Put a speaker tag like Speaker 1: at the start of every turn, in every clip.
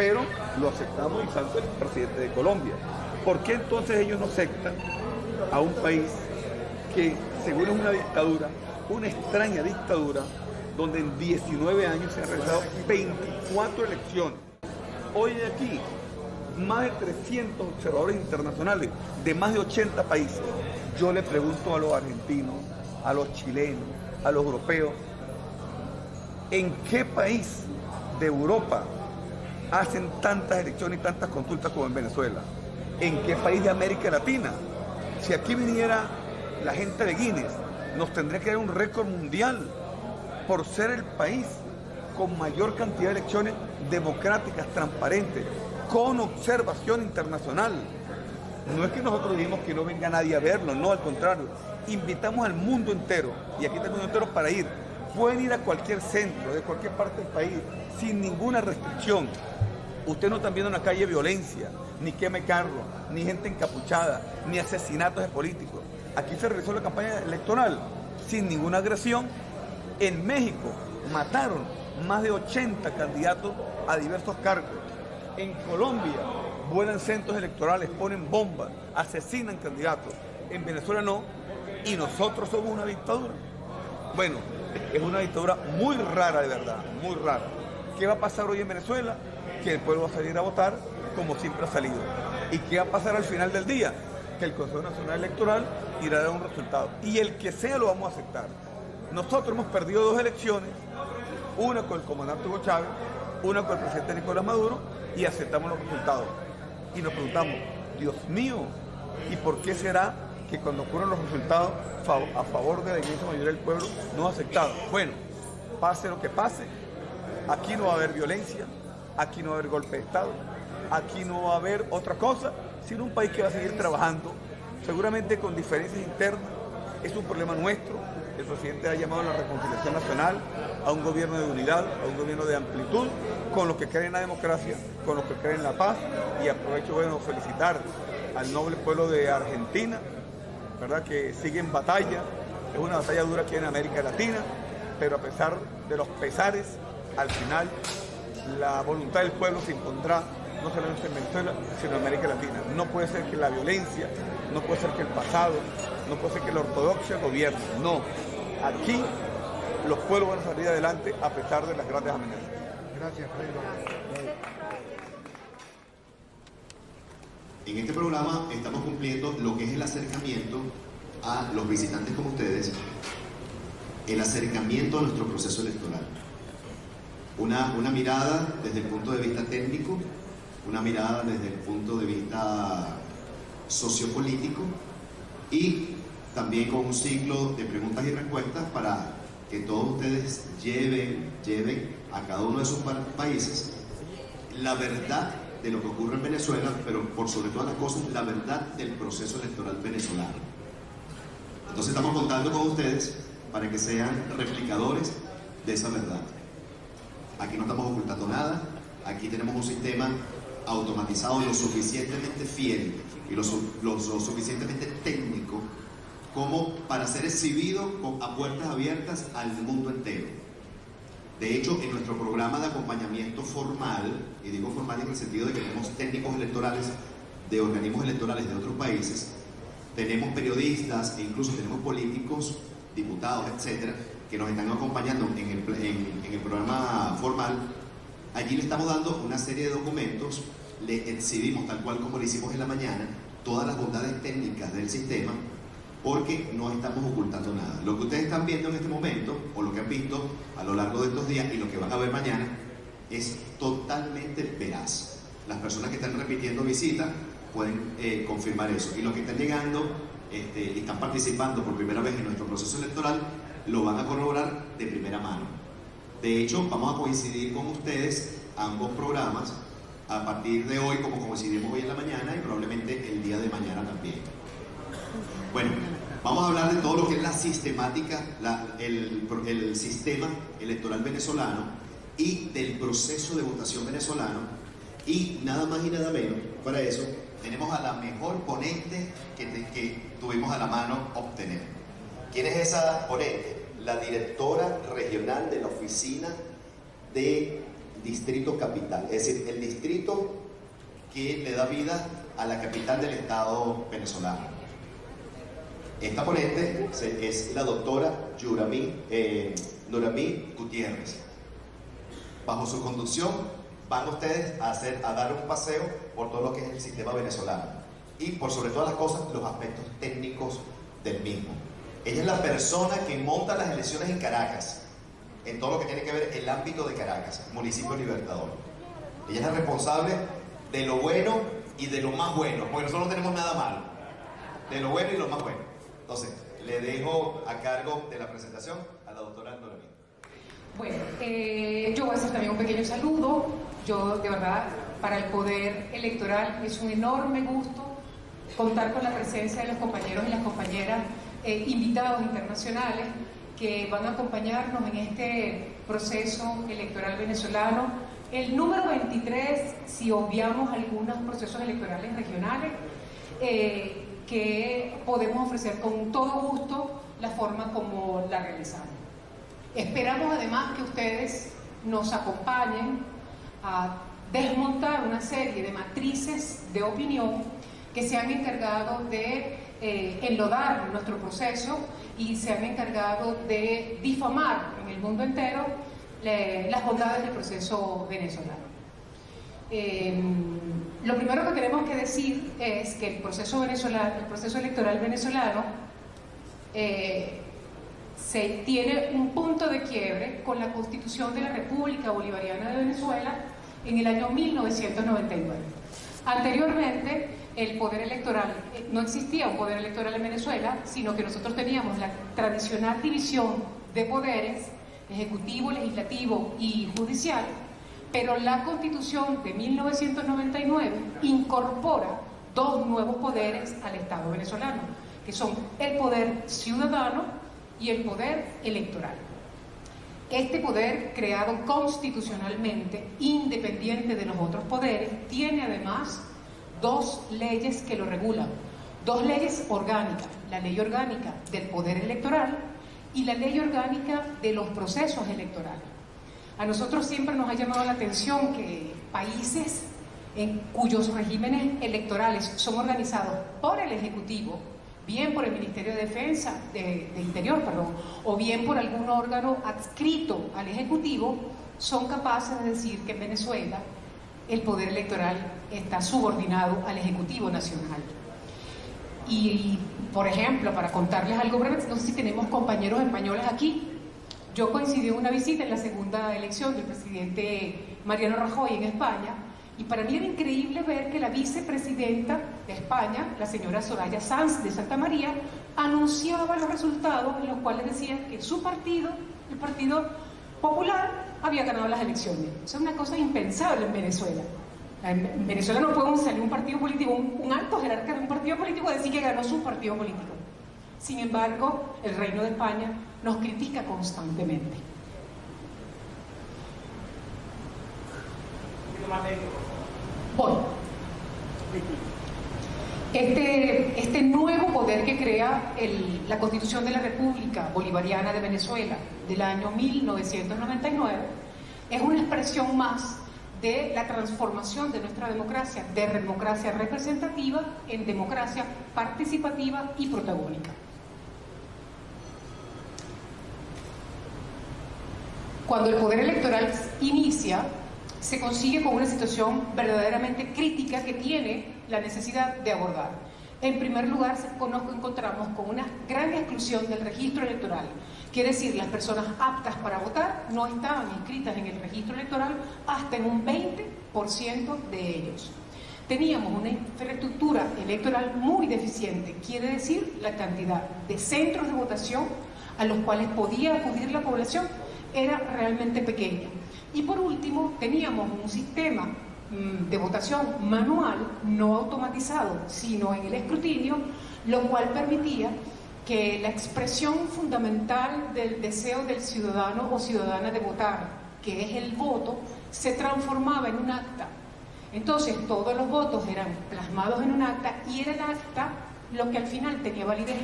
Speaker 1: pero lo aceptamos y salta el presidente de Colombia. ¿Por qué entonces ellos no aceptan a un país que según es una dictadura, una extraña dictadura, donde en 19 años se han realizado 24 elecciones? Hoy hay aquí más de 300 observadores internacionales de más de 80 países. Yo le pregunto a los argentinos, a los chilenos, a los europeos, ¿en qué país de Europa hacen tantas elecciones y tantas consultas como en Venezuela? ¿En qué país de América Latina? Si aquí viniera la gente de Guinness, nos tendría que dar un récord mundial por ser el país con mayor cantidad de elecciones democráticas, transparentes, con observación internacional. No es que nosotros digamos que no venga nadie a verlo, no, al contrario, invitamos al mundo entero, y aquí está el mundo entero para ir. Pueden ir a cualquier centro, de cualquier parte del país, sin ninguna restricción. Ustedes no están viendo en la calle violencia, ni queme carros, ni gente encapuchada, ni asesinatos de políticos. Aquí se realizó la campaña electoral sin ninguna agresión. En México mataron más de 80 candidatos a diversos cargos. En Colombia vuelan centros electorales, ponen bombas, asesinan candidatos. En Venezuela no, y nosotros somos una dictadura. Bueno, es una dictadura muy rara, de verdad, muy rara. ¿Qué va a pasar hoy en Venezuela? Que el pueblo va a salir a votar como siempre ha salido. ¿Y qué va a pasar al final del día? Que el Consejo Nacional Electoral irá a dar un resultado. Y el que sea lo vamos a aceptar. Nosotros hemos perdido 2 elecciones, una con el comandante Hugo Chávez, una con el presidente Nicolás Maduro, y aceptamos los resultados. Y nos preguntamos, Dios mío, ¿y por qué será que cuando ocurren los resultados a favor de la inmensa mayoría del pueblo no aceptado? Bueno, pase lo que pase, aquí no va a haber violencia, aquí no va a haber golpe de Estado, aquí no va a haber otra cosa, sino un país que va a seguir trabajando, seguramente con diferencias internas. Es un problema nuestro. El presidente ha llamado a la reconciliación nacional, a un gobierno de unidad, a un gobierno de amplitud, con los que creen en la democracia, con los que creen en la paz. Y aprovecho, bueno, felicitar al noble pueblo de Argentina, ¿verdad?, que sigue en batalla. Es una batalla dura aquí en América Latina, pero a pesar de los pesares, al final la voluntad del pueblo se impondrá no solamente en Venezuela, sino en América Latina. No puede ser que la violencia, no puede ser que el pasado, no puede ser que la ortodoxia gobierne. No, aquí los pueblos van a salir adelante a pesar de las grandes amenazas.
Speaker 2: Gracias, Pedro.
Speaker 3: En este programa estamos cumpliendo lo que es el acercamiento a los visitantes como ustedes, el acercamiento a nuestro proceso electoral. Una mirada desde el punto de vista técnico, una mirada desde el punto de vista sociopolítico y también con un ciclo de preguntas y respuestas para que todos ustedes lleven a cada uno de sus países la verdad de lo que ocurre en Venezuela, pero por sobre todas las cosas, la verdad del proceso electoral venezolano. Entonces estamos contando con ustedes para que sean replicadores de esa verdad. Aquí no estamos ocultando nada, aquí tenemos un sistema automatizado lo suficientemente fiel y lo suficientemente técnico como para ser exhibido a puertas abiertas al mundo entero. De hecho, en nuestro programa de acompañamiento formal, y digo formal en el sentido de que tenemos técnicos electorales de organismos electorales de otros países, tenemos periodistas e incluso tenemos políticos, diputados, etcétera, que nos están acompañando en el programa formal. Allí le estamos dando una serie de documentos, le exhibimos tal cual como lo hicimos en la mañana, todas las bondades técnicas del sistema, porque no estamos ocultando nada. Lo que ustedes están viendo en este momento, o lo que han visto a lo largo de estos días y lo que van a ver mañana, es totalmente veraz. Las personas que están repitiendo visitas pueden confirmar eso. Y los que están llegando y están participando por primera vez en nuestro proceso electoral, lo van a corroborar de primera mano. De hecho, vamos a coincidir con ustedes ambos programas a partir de hoy, como coincidimos hoy en la mañana y probablemente el día de mañana también. Bueno, vamos a hablar de todo lo que es la sistemática, el sistema electoral venezolano y del proceso de votación venezolano. Y nada más y nada menos, para eso tenemos a la mejor ponente que tuvimos a la mano obtener. ¿Quién es esa ponente? La directora regional de la Oficina de distrito capital, es decir, el distrito que le da vida a la capital del Estado venezolano. Esta ponente es la doctora Nuramí Gutiérrez. Bajo su conducción van ustedes a dar un paseo por todo lo que es el sistema venezolano y por sobre todas las cosas los aspectos técnicos del mismo. Ella es la persona que monta las elecciones en Caracas, en todo lo que tiene que ver el ámbito de Caracas, municipio Libertador. Ella es la responsable de lo bueno y de lo más bueno, porque nosotros no tenemos nada malo, de lo bueno y lo más bueno. Entonces, le dejo a cargo de la presentación a la doctora Nuramí.
Speaker 4: Bueno, yo voy a hacer también un pequeño saludo. Yo, de verdad, para el Poder Electoral es un enorme gusto contar con la presencia de los compañeros y las compañeras invitados internacionales que van a acompañarnos en este proceso electoral venezolano. El número 23, si obviamos algunos procesos electorales regionales, que podemos ofrecer con todo gusto la forma como la realizamos. Esperamos además que ustedes nos acompañen a desmontar una serie de matrices de opinión que se han encargado de enlodar nuestro proceso y se han encargado de difamar en el mundo entero las bondades del proceso venezolano. Lo primero que tenemos que decir es que el proceso electoral venezolano se tiene un punto de quiebre con la Constitución de la República Bolivariana de Venezuela en el año 1999. Anteriormente, el poder electoral, no existía un poder electoral en Venezuela, sino que nosotros teníamos la tradicional división de poderes, ejecutivo, legislativo y judicial, pero la Constitución de 1999 incorpora dos nuevos poderes al Estado venezolano, que son el poder ciudadano y el poder electoral. Este poder, creado constitucionalmente, independiente de los otros poderes, tiene además dos leyes que lo regulan, dos leyes orgánicas, la ley orgánica del poder electoral y la ley orgánica de los procesos electorales. A nosotros siempre nos ha llamado la atención que países cuyos regímenes electorales son organizados por el Ejecutivo, bien por el Ministerio de Defensa, de Interior, o bien por algún órgano adscrito al Ejecutivo, son capaces de decir que en Venezuela el poder electoral está subordinado al Ejecutivo Nacional. Y, por ejemplo, para contarles algo breve, no sé si tenemos compañeros españoles aquí. Yo coincidí en una visita en la segunda elección del presidente Mariano Rajoy en España, y para mí era increíble ver que la vicepresidenta de España, la señora Soraya Sanz de Santa María, anunciaba los resultados en los cuales decía que su partido, el Partido Popular, había ganado las elecciones. Eso es una cosa impensable en Venezuela. En Venezuela no puede salir un partido político, un alto jerarca de un partido político a decir que ganó su partido político. Sin embargo, el Reino de España nos critica constantemente. Bueno, este nuevo poder que crea la Constitución de la República Bolivariana de Venezuela del año 1999 es una expresión más de la transformación de nuestra democracia, de democracia representativa en democracia participativa y protagónica. Cuando el poder electoral inicia, se consigue con una situación verdaderamente crítica que tiene la necesidad de abordar. En primer lugar, encontramos con una gran exclusión del registro electoral. Quiere decir, las personas aptas para votar no estaban inscritas en el registro electoral hasta en un 20% de ellos. Teníamos una infraestructura electoral muy deficiente, quiere decir, la cantidad de centros de votación a los cuales podía acudir la población era realmente pequeña. Y por último, teníamos un sistema de votación manual, no automatizado, sino en el escrutinio, lo cual permitía que la expresión fundamental del deseo del ciudadano o ciudadana de votar, que es el voto, se transformaba en un acta. Entonces todos los votos eran plasmados en un acta y era el acta lo que al final tenía validez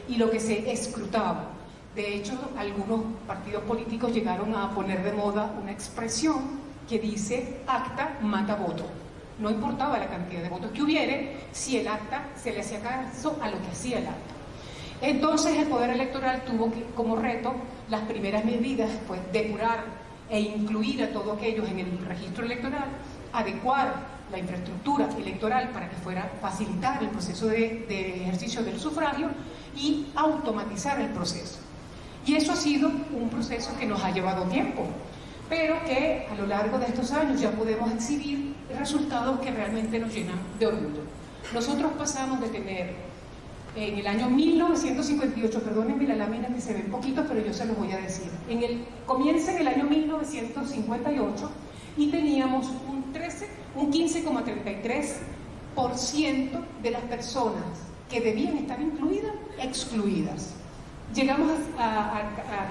Speaker 4: y lo que se escrutaba. De hecho, algunos partidos políticos llegaron a poner de moda una expresión que dice acta mata voto. No importaba la cantidad de votos que hubiere, si el acta se le hacía caso a lo que hacía el acta. Entonces el Poder Electoral tuvo como reto las primeras medidas, pues depurar e incluir a todos aquellos en el registro electoral, adecuar la infraestructura electoral para que fuera facilitar el proceso de ejercicio del sufragio y automatizar el proceso. Y eso ha sido un proceso que nos ha llevado tiempo, pero que a lo largo de estos años ya podemos exhibir resultados que realmente nos llenan de orgullo. Nosotros pasamos de tener en el año 1958, perdónenme la lámina que se ven poquitos, pero yo se los voy a decir. Comienza en el año 1958 y teníamos un 15,33% de las personas que debían estar incluidas, excluidas. Llegamos a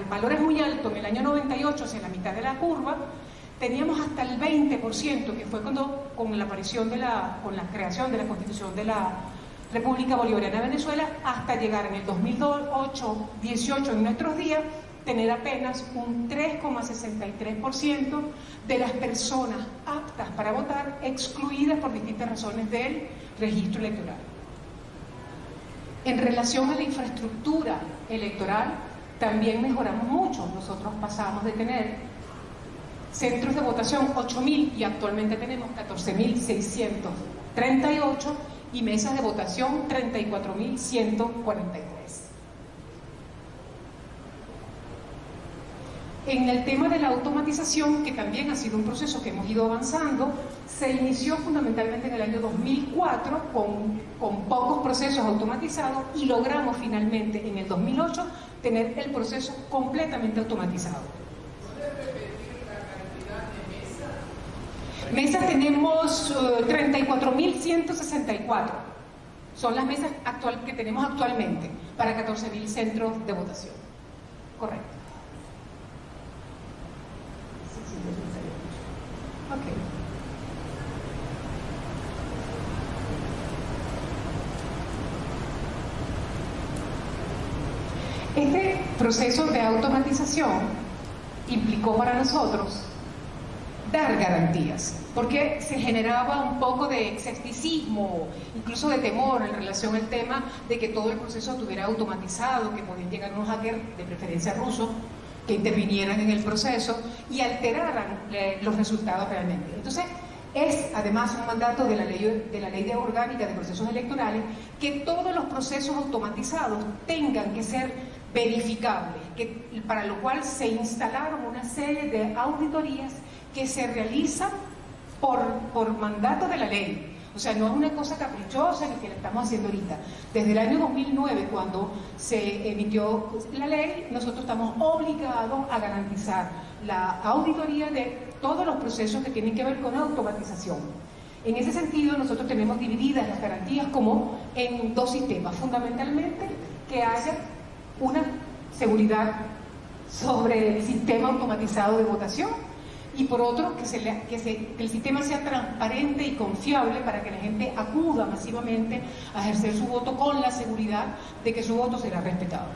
Speaker 4: valores muy altos en el año 98, hacia la mitad de la curva, teníamos hasta el 20%, que fue cuando, con la aparición con la creación de la Constitución de la República Bolivariana de Venezuela, hasta llegar en el 2018 en nuestros días, tener apenas un 3,63% de las personas aptas para votar excluidas por distintas razones del registro electoral. En relación a la infraestructura electoral, también mejoramos mucho. Nosotros pasamos de tener centros de votación 8.000 y actualmente tenemos 14.638 y mesas de votación 34.143. En el tema de la automatización, que también ha sido un proceso que hemos ido avanzando, se inició fundamentalmente en el año 2004 con pocos procesos automatizados y logramos finalmente en el 2008 tener el proceso completamente automatizado. Mesas tenemos 34.164. Son las mesas que tenemos actualmente para 14.000 centros de votación. Correcto. Okay. Este proceso de automatización implicó para nosotros dar garantías, porque se generaba un poco de escepticismo, incluso de temor en relación al tema de que todo el proceso estuviera automatizado, que podían llegar unos hackers, de preferencia rusos, que intervinieran en el proceso y alteraran los resultados realmente. Entonces, es además un mandato de la ley de orgánica de procesos electorales que todos los procesos automatizados tengan que ser verificables, para lo cual se instalaron una serie de auditorías que se realizan por mandato de la ley. O sea, no es una cosa caprichosa ni que la estamos haciendo ahorita. Desde el año 2009, cuando se emitió la ley, nosotros estamos obligados a garantizar la auditoría de todos los procesos que tienen que ver con automatización. En ese sentido, nosotros tenemos divididas las garantías como en dos sistemas. Fundamentalmente, que haya una seguridad sobre el sistema automatizado de votación, y por otro, que el sistema sea transparente y confiable para que la gente acuda masivamente a ejercer su voto con la seguridad de que su voto será respetado.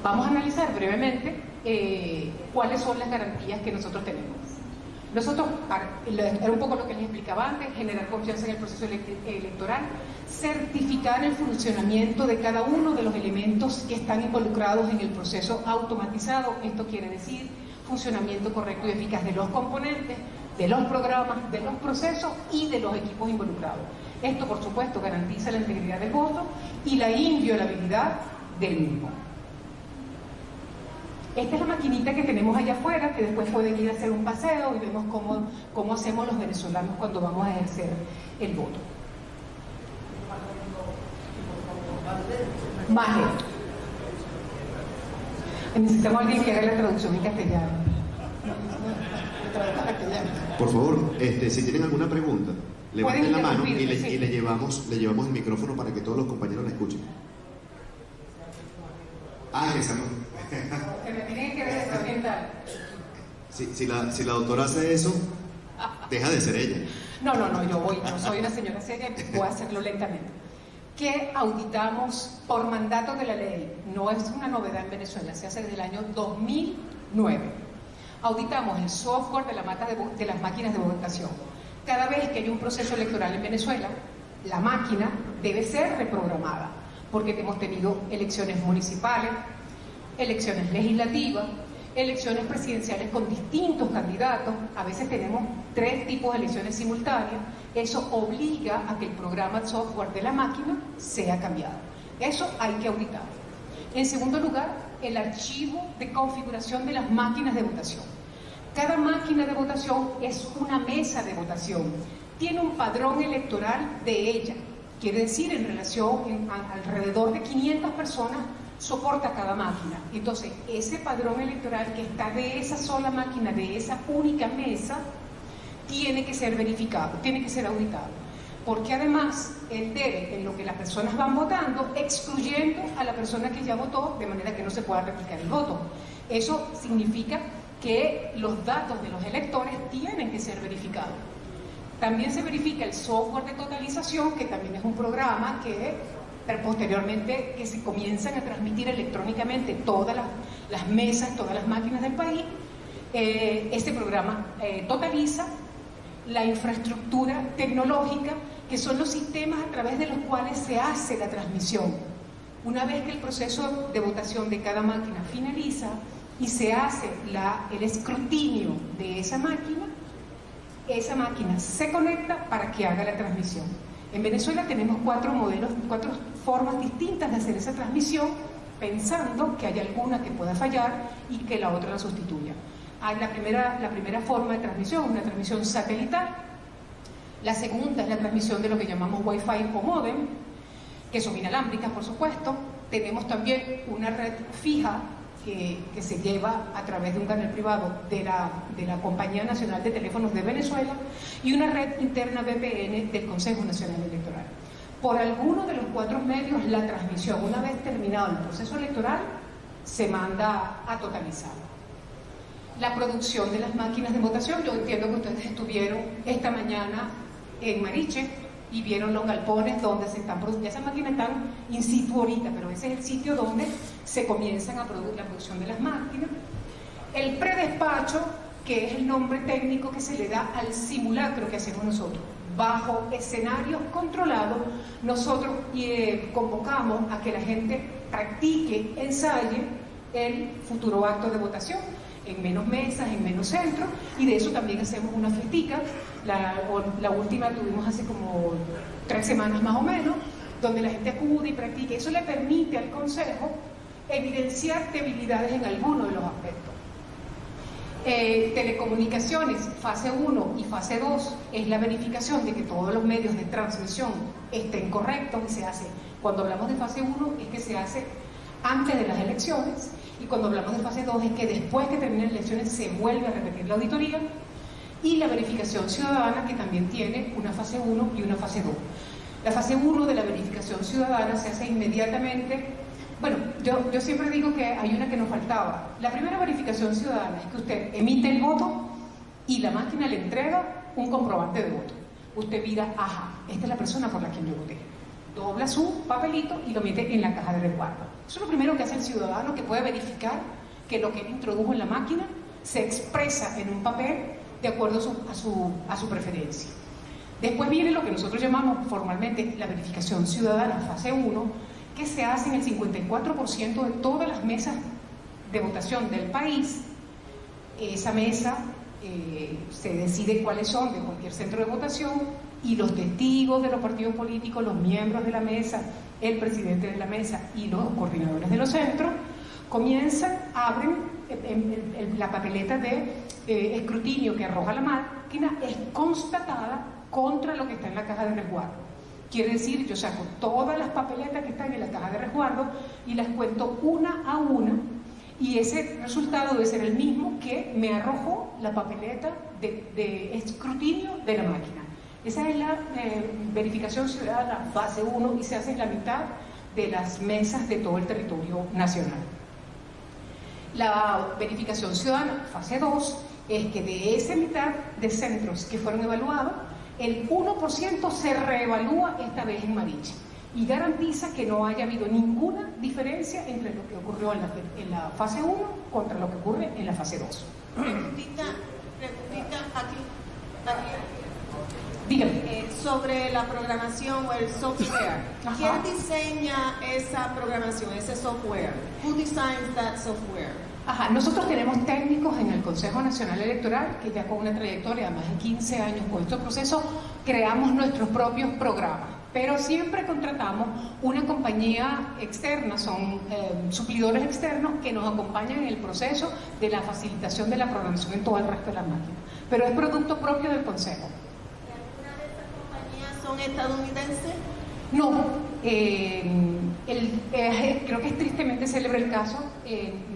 Speaker 4: Vamos a analizar brevemente cuáles son las garantías que nosotros tenemos. Nosotros, era un poco lo que les explicaba antes, generar confianza en el proceso electoral, certificar el funcionamiento de cada uno de los elementos que están involucrados en el proceso automatizado. Esto quiere decir funcionamiento correcto y eficaz de los componentes, de los programas, de los procesos y de los equipos involucrados. Esto, por supuesto, garantiza la integridad del voto y la inviolabilidad del mismo. Esta es la maquinita que tenemos allá afuera, que después pueden ir a hacer un paseo y vemos cómo hacemos los venezolanos cuando vamos a ejercer el voto. Más lento. Necesitamos a alguien que haga la traducción en castellano.
Speaker 3: Por favor, si tienen alguna pregunta, levanten la mano y le llevamos el micrófono para que todos los compañeros la escuchen. Esa no.
Speaker 4: Que me tienen que ver oriental.
Speaker 3: Si la doctora hace eso, deja de ser ella.
Speaker 4: No, yo soy una señora seria, voy a hacerlo lentamente. Que auditamos por mandato de la ley, no es una novedad en Venezuela, se hace desde el año 2009. Auditamos el software de las máquinas de votación. Cada vez que hay un proceso electoral en Venezuela, la máquina debe ser reprogramada, porque hemos tenido elecciones municipales, elecciones legislativas, elecciones presidenciales con distintos candidatos. A veces tenemos 3 tipos de elecciones simultáneas. Eso obliga a que el programa de software de la máquina sea cambiado. Eso hay que auditarlo. En segundo lugar, el archivo de configuración de las máquinas de votación. Cada máquina de votación es una mesa de votación. Tiene un padrón electoral de ella. Quiere decir, en relación alrededor de 500 personas soporta cada máquina. Entonces, ese padrón electoral que está de esa sola máquina, de esa única mesa, tiene que ser verificado, tiene que ser auditado. Porque además, él debe, en lo que las personas van votando, excluyendo a la persona que ya votó, de manera que no se pueda replicar el voto. Eso significa que los datos de los electores tienen que ser verificados. También se verifica el software de totalización, que también es un programa que posteriormente que se comienzan a transmitir electrónicamente todas las mesas, todas las máquinas del país. Este programa totaliza la infraestructura tecnológica, que son los sistemas a través de los cuales se hace la transmisión. Una vez que el proceso de votación de cada máquina finaliza y se hace el escrutinio de esa máquina se conecta para que haga la transmisión. En Venezuela tenemos 4 formas distintas de hacer esa transmisión, pensando que hay alguna que pueda fallar y que la otra la sustituya. Hay la primera forma de transmisión, una transmisión satelital. La segunda es la transmisión de lo que llamamos Wi-Fi o modem, que son inalámbricas, por supuesto. Tenemos también una red fija que se lleva a través de un canal privado de la Compañía Nacional de Teléfonos de Venezuela, y una red interna VPN del Consejo Nacional Electoral. Por alguno de los 4 medios, la transmisión, una vez terminado el proceso electoral, se manda a totalizar. La producción de las máquinas de votación, yo entiendo que ustedes estuvieron esta mañana en Mariche y vieron los galpones donde se están produciendo. Esas máquinas están in situ ahorita, pero ese es el sitio donde se comienzan a producir la producción de las máquinas. El predespacho, que es el nombre técnico que se le da al simulacro que hacemos nosotros. Bajo escenarios controlados, nosotros convocamos a que la gente practique, ensaye el futuro acto de votación en menos mesas, en menos centros, y de eso también hacemos una fiestica. La última tuvimos hace como 3 semanas más o menos, donde la gente acude y practique. Eso le permite al Consejo evidenciar debilidades en algunos de los aspectos. Telecomunicaciones, fase 1 y fase 2 es la verificación de que todos los medios de transmisión estén correctos, y se hace, cuando hablamos de fase 1 es que se hace antes de las elecciones, y cuando hablamos de fase 2 es que después que terminen las elecciones se vuelve a repetir la auditoría, y la verificación ciudadana, que también tiene una fase 1 y una fase 2. La fase 1 de la verificación ciudadana se hace inmediatamente. Bueno, yo siempre digo que hay una que nos faltaba. La primera verificación ciudadana es que usted emite el voto y la máquina le entrega un comprobante de voto. Usted mira, ajá, esta es la persona por la que yo voté. Dobla su papelito y lo mete en la caja de resguardo. Eso es lo primero que hace el ciudadano, que puede verificar que lo que él introdujo en la máquina se expresa en un papel de acuerdo a su preferencia. Después viene lo que nosotros llamamos formalmente la verificación ciudadana, fase 1, que se hace en el 54% de todas las mesas de votación del país. Esa mesa se decide cuáles son de cualquier centro de votación, y los testigos de los partidos políticos, los miembros de la mesa, el presidente de la mesa y los coordinadores de los centros abren la papeleta de escrutinio que arroja la máquina, es constatada contra lo que está en la caja de resguardo. Quiere decir, yo saco todas las papeletas que están en la caja de resguardo y las cuento una a una, y ese resultado debe ser el mismo que me arrojó la papeleta de escrutinio de la máquina. Esa es la verificación ciudadana fase 1, y se hace en la mitad de las mesas de todo el territorio nacional. La verificación ciudadana fase 2 es que de esa mitad de centros que fueron evaluados, el 1% se reevalúa esta vez en Mariche, y garantiza que no haya habido ninguna diferencia entre lo que ocurrió en la fase 1 contra lo que ocurre en la fase 2.
Speaker 5: Preguntita aquí.
Speaker 4: Dígame.
Speaker 5: Sobre la programación o el software.
Speaker 4: Ajá.
Speaker 5: ¿Quién diseña esa programación, ese software? Who designs that software?
Speaker 4: Ajá, nosotros tenemos técnicos en el Consejo Nacional Electoral que ya con una trayectoria de más de 15 años con estos procesos creamos nuestros propios programas, pero siempre contratamos una compañía externa, son suplidores externos que nos acompañan en el proceso de la facilitación de la programación en todo el resto de las máquinas, pero es producto propio del Consejo.
Speaker 5: ¿Y alguna de esas compañías son estadounidenses?
Speaker 4: No, creo que es tristemente célebre el caso.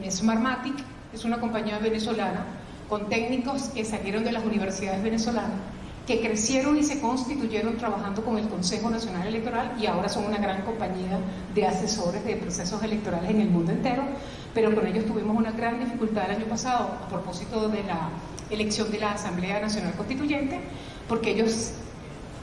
Speaker 4: Smartmatic es una compañía venezolana con técnicos que salieron de las universidades venezolanas, que crecieron y se constituyeron trabajando con el Consejo Nacional Electoral y ahora son una gran compañía de asesores de procesos electorales en el mundo entero, pero con ellos tuvimos una gran dificultad el año pasado a propósito de la elección de la Asamblea Nacional Constituyente, porque ellos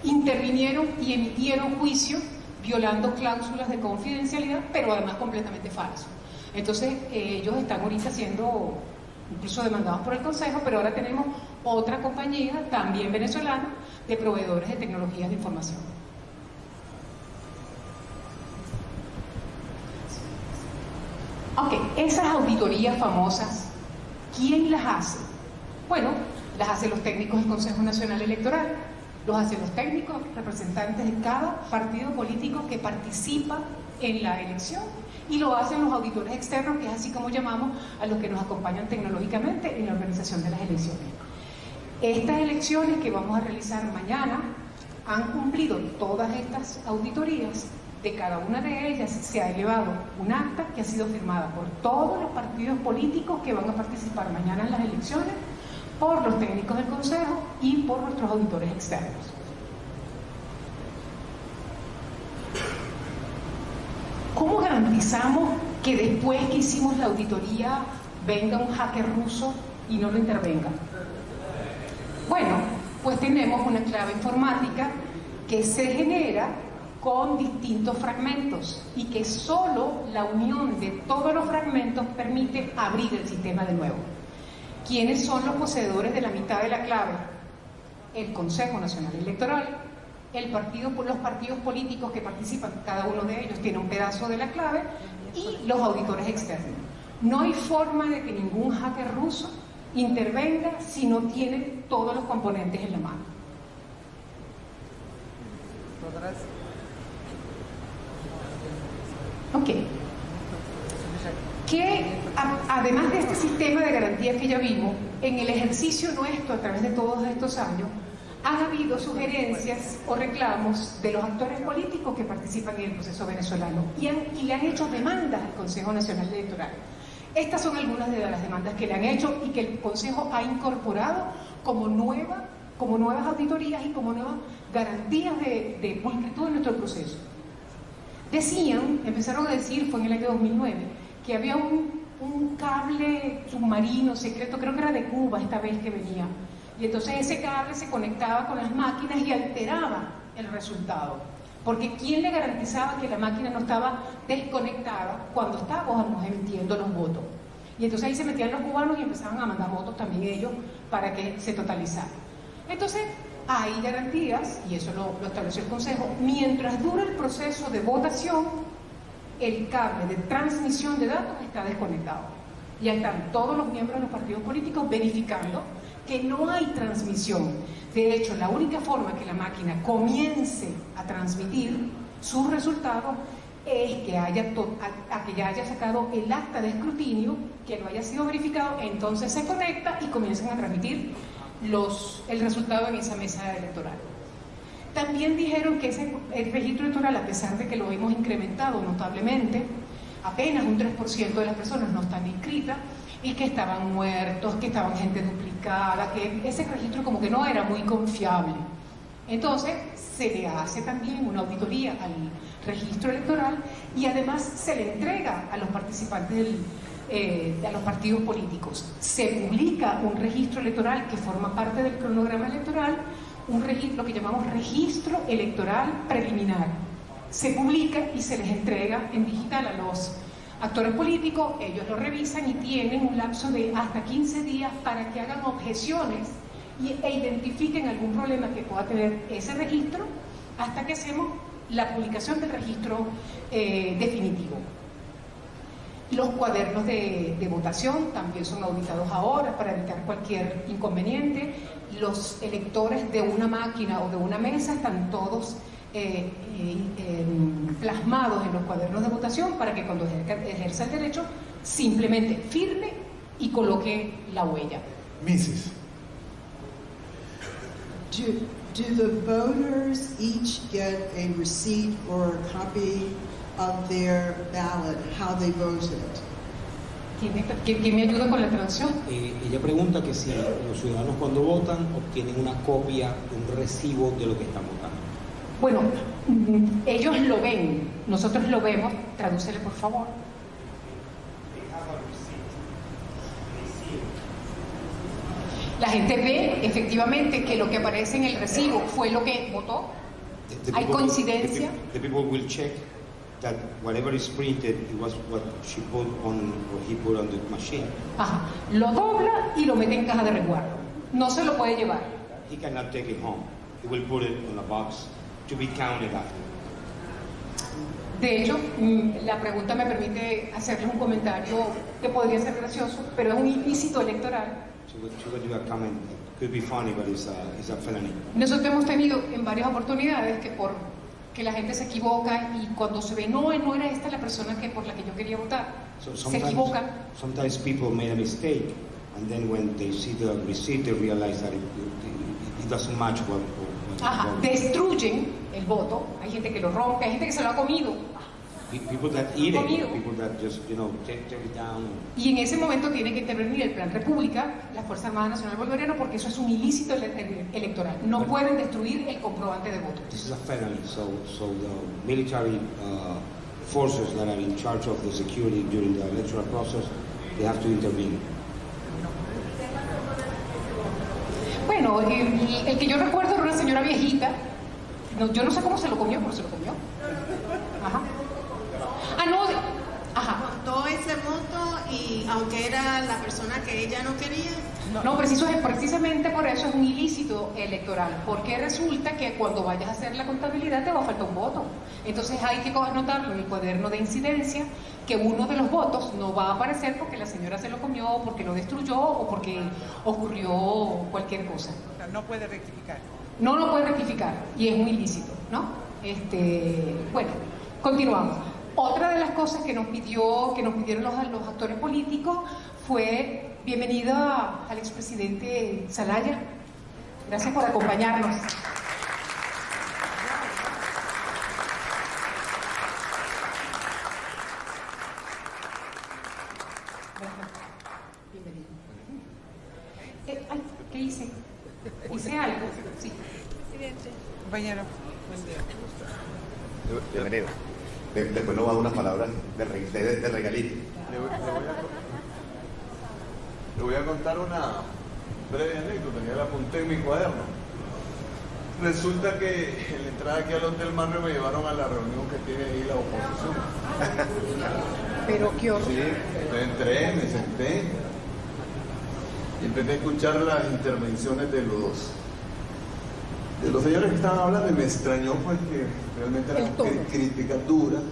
Speaker 4: intervinieron y emitieron juicios violando cláusulas de confidencialidad, pero además completamente falsos. Entonces, ellos están ahorita siendo incluso demandados por el Consejo, pero ahora tenemos otra compañía, también venezolana, de proveedores de tecnologías de información. Ok, esas auditorías famosas, ¿quién las hace? Bueno, las hacen los técnicos del Consejo Nacional Electoral, los hacen los técnicos representantes de cada partido político que participa en la elección y lo hacen los auditores externos, que es así como llamamos a los que nos acompañan tecnológicamente en la organización de las elecciones. Estas elecciones que vamos a realizar mañana han cumplido todas estas auditorías. De cada una de ellas se ha elevado un acta que ha sido firmada por todos los partidos políticos que van a participar mañana en las elecciones, por los técnicos del Consejo y por nuestros auditores externos. ¿Cómo garantizamos que después que hicimos la auditoría venga un hacker ruso y no lo intervenga? Bueno, pues tenemos una clave informática que se genera con distintos fragmentos y que solo la unión de todos los fragmentos permite abrir el sistema de nuevo. ¿Quiénes son los poseedores de la mitad de la clave? El Consejo Nacional Electoral, los partidos políticos que participan, cada uno de ellos tiene un pedazo de la clave, y los auditores externos. No hay forma de que ningún hacker ruso intervenga si no tiene todos los componentes en la mano. Ok. Que además de este sistema de garantía que ya vimos, en el ejercicio nuestro a través de todos estos años, han habido sugerencias o reclamos de los actores políticos que participan en el proceso venezolano y le han hecho demandas al Consejo Nacional Electoral. Estas son algunas de las demandas que le han hecho y que el Consejo ha incorporado como nuevas auditorías y como nuevas garantías de pulcritud de nuestro proceso. Empezaron a decir, fue en el año 2009, que había un cable submarino secreto, creo que era de Cuba esta vez que venía, y entonces ese cable se conectaba con las máquinas y alteraba el resultado, porque ¿quién le garantizaba que la máquina no estaba desconectada cuando estábamos emitiendo los votos? Y entonces ahí se metían los cubanos y empezaban a mandar votos también ellos para que se totalizara. Entonces hay garantías, y eso lo estableció el Consejo, mientras dura el proceso de votación, el cable de transmisión de datos está desconectado. Ya están todos los miembros de los partidos políticos verificando que no hay transmisión. De hecho, la única forma que la máquina comience a transmitir sus resultados es que ya haya sacado el acta de escrutinio, que no haya sido verificado, entonces se conecta y comienzan a transmitir el resultado en esa mesa electoral. También dijeron que el registro electoral, a pesar de que lo hemos incrementado notablemente, apenas un 3% de las personas no están inscritas, y que estaban muertos, que estaban gente duplicada, que ese registro como que no era muy confiable. Entonces se le hace también una auditoría al registro electoral y además se le entrega a los participantes a los partidos políticos. Se publica un registro electoral que forma parte del cronograma electoral, lo que llamamos registro electoral preliminar. Se publica y se les entrega en digital actores políticos, ellos lo revisan y tienen un lapso de hasta 15 días para que hagan objeciones e identifiquen algún problema que pueda tener ese registro hasta que hacemos la publicación del registro definitivo. Los cuadernos de votación también son auditados ahora para evitar cualquier inconveniente. Los electores de una máquina o de una mesa están todos plasmados en los cuadernos de votación para que cuando ejerza el derecho simplemente firme y coloque la huella.
Speaker 2: Mrs.
Speaker 6: Do the voters each get a receipt or a copy of their ballot, how they voted?
Speaker 4: ¿Quién me ayuda con la traducción?
Speaker 7: Ella pregunta que si los ciudadanos cuando votan obtienen una copia, un recibo de lo que están votando.
Speaker 4: Bueno, ellos lo ven, nosotros lo vemos. Tradúcele, por favor. La gente ve efectivamente que lo que aparece en el recibo fue lo que votó. ¿Hay coincidencia?
Speaker 7: The people will check that whatever is printed, it was what she put on or he put on the machine.
Speaker 4: Ajá. Lo dobla y lo mete en caja de resguardo. No se lo puede llevar.
Speaker 7: He cannot take it home. He will put it on a box to be counted after.
Speaker 4: De hecho, la pregunta me permite hacerles un comentario que podría ser gracioso, pero es un ilícito electoral.
Speaker 7: She would do a comment. Could be funny, but it's a felony.
Speaker 4: Nosotros hemos tenido en varias oportunidades que la gente se equivoca y cuando se ve, no era esta la persona por la que yo quería votar. Se equivocan.
Speaker 7: Sometimes people made a mistake, and then when they see the receipt, they realize that it doesn't match what.
Speaker 4: Ajá, destruyen el voto. Hay gente que lo rompe, hay gente que se lo ha comido.
Speaker 7: People that eat it, people that just, take it down.
Speaker 4: Y en ese momento tiene que intervenir el Plan República, la Fuerza Armada Nacional Bolivariana, porque eso es un ilícito electoral. No pueden destruir el comprobante de voto.
Speaker 7: This is a felony, so the military forces that are in charge of the security during the electoral process, they have to intervene.
Speaker 4: Bueno, el que yo recuerdo era una señora viejita. No, yo no sé cómo se lo comió, pero se lo comió. Ajá. Ajá.
Speaker 5: Contó ese voto y aunque era la persona que ella no quería.
Speaker 4: No, precisamente por eso es un ilícito electoral, porque resulta que cuando vayas a hacer la contabilidad te va a faltar un voto. Entonces hay que anotarlo en el cuaderno de incidencia que uno de los votos no va a aparecer porque la señora se lo comió, porque lo destruyó o porque ocurrió cualquier cosa.
Speaker 8: No puede rectificar.
Speaker 4: No lo puede rectificar y es un ilícito, ¿no? Bueno, continuamos. Otra de las cosas que nos pidieron los actores políticos fue bienvenida al expresidente Zelaya. Gracias por acompañarnos. Bienvenido. ¿Qué hice? ¿Hice algo? Sí.
Speaker 8: Compañero, buen día.
Speaker 3: Bienvenido. Después nos va a dar unas palabras de regalito.
Speaker 1: Le voy a contar una breve anécdota que la apunté en mi cuaderno. Resulta que en la entrada aquí al Hotel Marrio me llevaron a la reunión que tiene ahí la oposición.
Speaker 8: Pero qué horror.
Speaker 1: Sí, entré, me senté y empecé a escuchar las intervenciones de los señores que estaban hablando y me extrañó pues que realmente eran críticas duras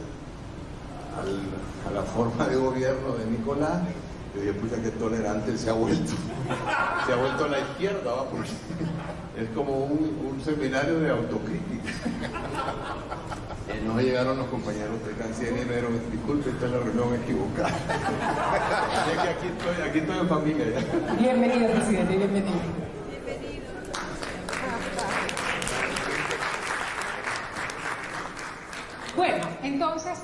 Speaker 1: a la forma de gobierno de Nicolás. Yo dije, pucha, qué tolerante se ha vuelto a la izquierda, ¿va? Porque es como un seminario de autocrítica. No llegaron los compañeros de Canciller y me dijeron, disculpe, esta es la reunión equivocada. Es que aquí estoy en familia ya.
Speaker 4: Bienvenido, presidente, bienvenido. Bueno, entonces,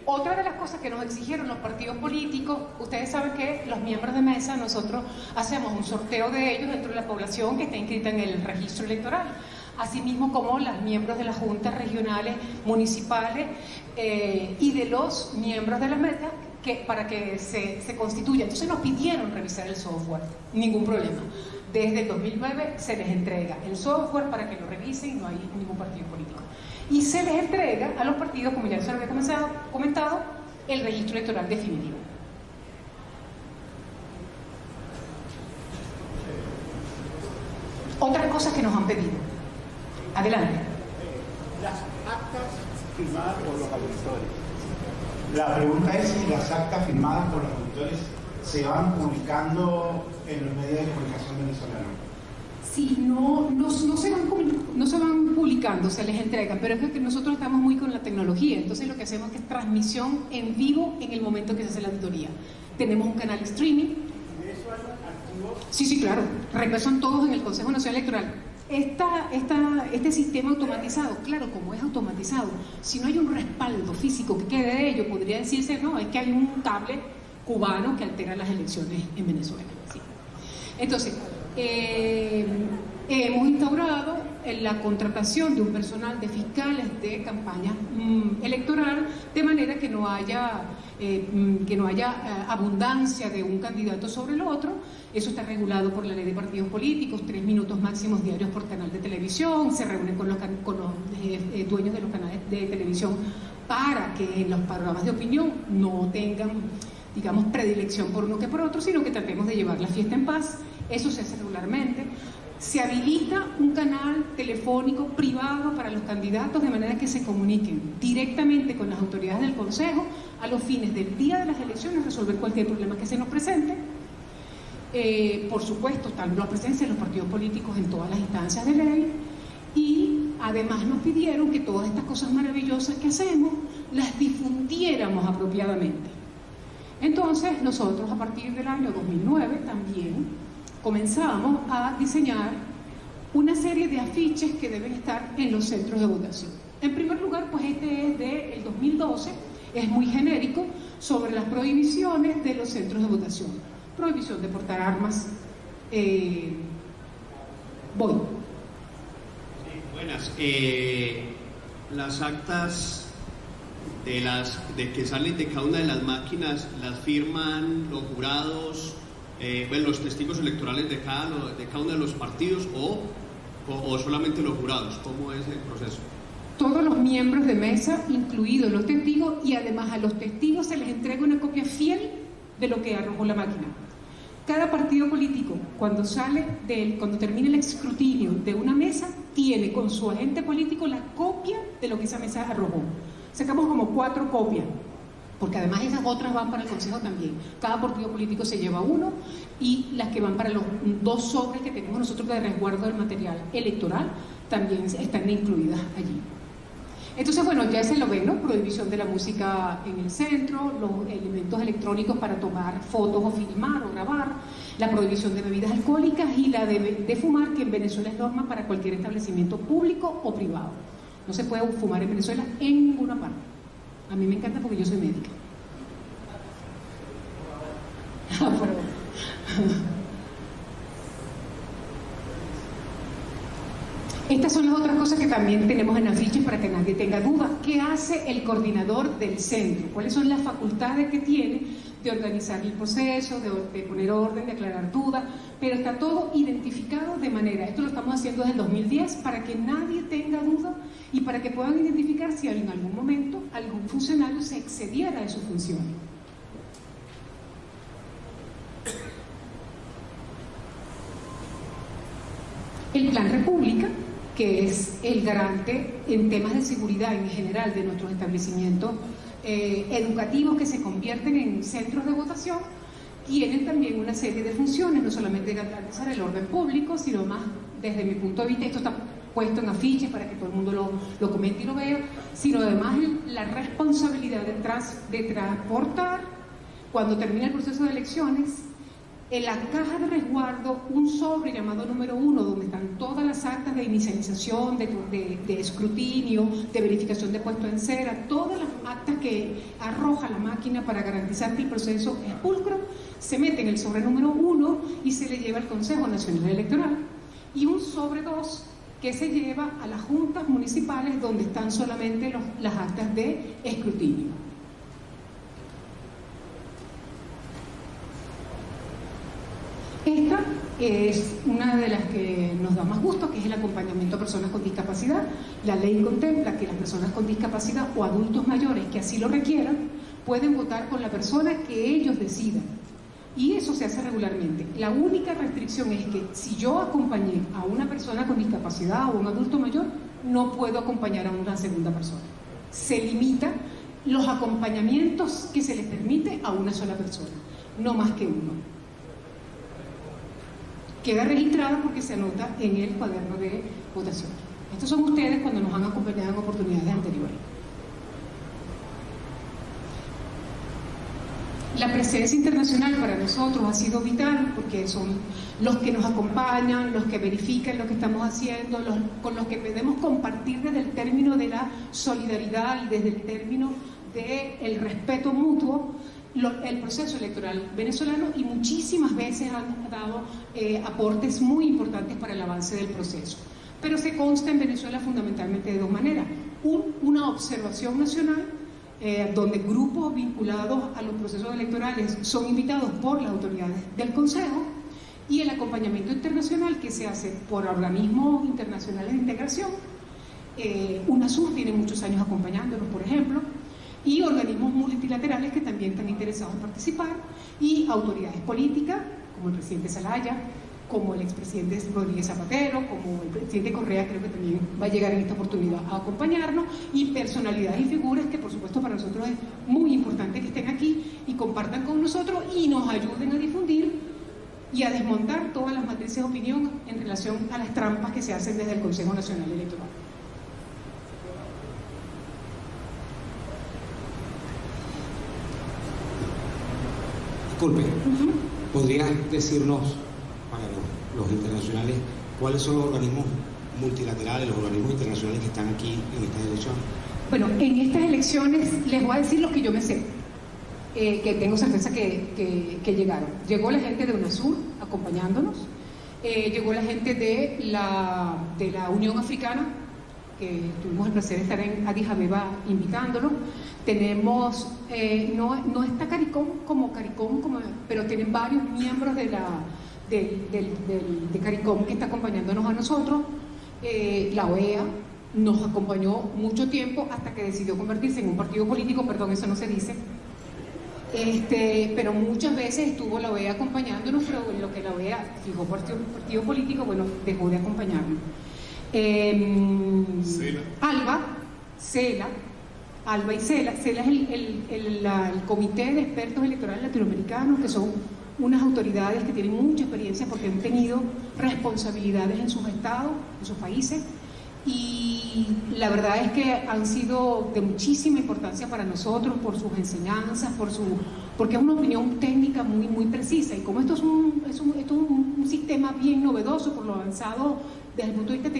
Speaker 4: otra de las cosas que nos exigieron los partidos políticos, ustedes saben que los miembros de mesa, nosotros hacemos un sorteo de ellos dentro de la población que está inscrita en el registro electoral, asimismo como los miembros de las juntas regionales, municipales y de los miembros de la mesa para que se constituya. Entonces nos pidieron revisar el software, ningún problema. Desde el 2009 se les entrega el software para que lo revisen y no hay ningún partido político. Y se les entrega a los partidos, como ya les había comentado, el registro electoral definitivo. Otras cosas que nos han pedido. Adelante.
Speaker 2: Las actas firmadas por los auditores. La pregunta es si las actas firmadas por los auditores se van publicando en los medios de comunicación venezolanos.
Speaker 4: Sí, no se van publicando, se les entregan, pero es que nosotros estamos muy con la tecnología, entonces lo que hacemos es transmisión en vivo en el momento que se hace la auditoría. Tenemos un canal streaming. Sí, claro, regresan todos en el Consejo Nacional Electoral. Este sistema automatizado, claro, como es automatizado, si no hay un respaldo físico que quede de ello, podría decirse, no, es que hay un cable cubano que altera las elecciones en Venezuela. Sí. Entonces, hemos instaurado la contratación de un personal de fiscales de campaña electoral, de manera que no haya abundancia de un candidato sobre el otro. Eso está regulado por la ley de partidos políticos, 3 minutos máximos diarios por canal de televisión, se reúnen con los dueños de los canales de televisión para que en los programas de opinión no tengan, digamos, predilección por uno que por otro, sino que tratemos de llevar la fiesta en paz. Eso se hace regularmente. Se habilita un canal telefónico privado para los candidatos, de manera que se comuniquen directamente con las autoridades del Consejo a los fines del día de las elecciones, resolver cualquier problema que se nos presente. Por supuesto, están la presencia de los partidos políticos en todas las instancias de ley, y además nos pidieron que todas estas cosas maravillosas que hacemos las difundiéramos apropiadamente. Entonces, nosotros a partir del año 2009 también comenzamos a diseñar una serie de afiches que deben estar en los centros de votación. En primer lugar, pues este es del 2012, es muy genérico, sobre las prohibiciones de los centros de votación. Prohibición de portar armas. Voy.
Speaker 9: Buenas. Las actas de que salen de cada una de las máquinas, ¿las firman los jurados, los testigos electorales de cada uno de los partidos o solamente los jurados? ¿Cómo es el proceso?
Speaker 4: Todos los miembros de mesa, incluidos los testigos, y además a los testigos se les entrega una copia fiel de lo que arrojó la máquina. Cada partido político, cuando termina el escrutinio de una mesa, tiene con su agente político la copia de lo que esa mesa arrojó. Sacamos como 4 copias, porque además esas otras van para el Consejo también. Cada partido político se lleva uno, y las que van para los 2 sobres que tenemos nosotros de resguardo del material electoral también están incluidas allí. Entonces, bueno, ya se lo ven, ¿no? Prohibición de la música en el centro, los elementos electrónicos para tomar fotos o filmar o grabar, la prohibición de bebidas alcohólicas y la de fumar, que en Venezuela es norma para cualquier establecimiento público o privado. No se puede fumar en Venezuela en ninguna parte. A mí me encanta porque yo soy médica. Estas son las otras cosas que también tenemos en afiches para que nadie tenga dudas. ¿Qué hace el coordinador del centro? ¿Cuáles son las facultades que tiene de organizar el proceso, de poner orden, de aclarar dudas? Pero está todo identificado de manera, esto lo estamos haciendo desde el 2010, para que nadie tenga duda y para que puedan identificar si en algún momento algún funcionario se excediera de sus funciones. El Plan República, que es el garante en temas de seguridad en general de nuestros establecimientos educativos que se convierten en centros de votación, tienen también una serie de funciones, no solamente garantizar el orden público, sino más, desde mi punto de vista, esto está puesto en afiches para que todo el mundo lo comente y lo vea, sino además la responsabilidad de transportar, cuando termina el proceso de elecciones, en la caja de resguardo, un sobre llamado número 1, donde están todas las actas de inicialización, de escrutinio, de verificación de puesto en cera, todas las actas que arroja la máquina para garantizar que el proceso es pulcro, se mete en el sobre número 1 y se le lleva al Consejo Nacional Electoral. Y un sobre 2 que se lleva a las juntas municipales, donde están solamente las actas de escrutinio. Esta es una de las que nos da más gusto, que es el acompañamiento a personas con discapacidad. La ley contempla que las personas con discapacidad o adultos mayores que así lo requieran pueden votar con la persona que ellos decidan. Y eso se hace regularmente. La única restricción es que si yo acompañé a una persona con discapacidad o un adulto mayor, no puedo acompañar a una segunda persona. Se limita los acompañamientos que se les permite a una sola persona, no más que uno. Queda registrado porque se anota en el cuaderno de votación. Estos son ustedes cuando nos han acompañado en oportunidades anteriores. La presencia internacional para nosotros ha sido vital porque son los que nos acompañan, los que verifican lo que estamos haciendo, con los que podemos compartir desde el término de la solidaridad y desde el término del respeto mutuo el proceso electoral venezolano, y muchísimas veces han dado aportes muy importantes para el avance del proceso. Pero se consta en Venezuela fundamentalmente de dos maneras: una observación nacional, donde grupos vinculados a los procesos electorales son invitados por las autoridades del Consejo, y el acompañamiento internacional que se hace por organismos internacionales de integración. UNASUR tiene muchos años acompañándonos, por ejemplo, y organismos multilaterales que también están interesados en participar, y autoridades políticas como el presidente Zelaya, como el expresidente Rodríguez Zapatero, como el presidente Correa, creo que también va a llegar en esta oportunidad a acompañarnos, y personalidades y figuras que por supuesto para nosotros es muy importante que estén aquí y compartan con nosotros y nos ayuden a difundir y a desmontar todas las matrices de opinión en relación a las trampas que se hacen desde el Consejo Nacional Electoral.
Speaker 7: Disculpe, ¿podrías decirnos, para los internacionales, cuáles son los organismos multilaterales, los organismos internacionales que están aquí en estas elecciones?
Speaker 4: Bueno, en estas elecciones les voy a decir lo que yo me sé, que tengo certeza que llegaron. Llegó la gente de UNASUR acompañándonos, llegó la gente de la Unión Africana, que tuvimos el placer de estar en Addis Abeba invitándolo. Tenemos, no está CARICOM, pero tienen varios miembros de CARICOM que está acompañándonos a nosotros. La OEA nos acompañó mucho tiempo hasta que decidió convertirse en un partido político, perdón, eso no se dice. Pero muchas veces estuvo la OEA acompañándonos, pero en lo que la OEA fijó partido político, bueno, dejó de acompañarnos. ALBA y CELA es el Comité de Expertos Electorales Latinoamericanos, que son unas autoridades que tienen mucha experiencia porque han tenido responsabilidades en sus estados, en sus países, y la verdad es que han sido de muchísima importancia para nosotros por sus enseñanzas, porque es una opinión técnica muy, muy precisa, y como esto es un sistema bien novedoso por lo avanzado desde el punto de vista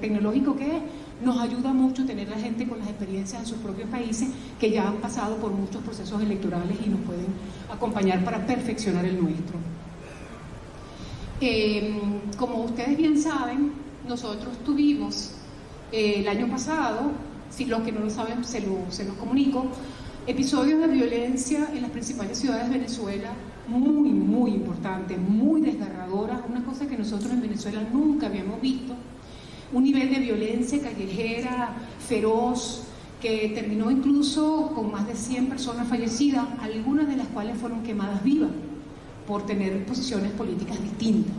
Speaker 4: tecnológico que es, nos ayuda mucho tener a gente con las experiencias en sus propios países que ya han pasado por muchos procesos electorales y nos pueden acompañar para perfeccionar el nuestro. Como ustedes bien saben, nosotros tuvimos el año pasado, si los que no lo saben se los comunico, episodios de violencia en las principales ciudades de Venezuela muy, muy importantes, muy desgarradoras, una cosa que nosotros en Venezuela nunca habíamos visto, un nivel de violencia callejera, feroz, que terminó incluso con más de 100 personas fallecidas, algunas de las cuales fueron quemadas vivas por tener posiciones políticas distintas.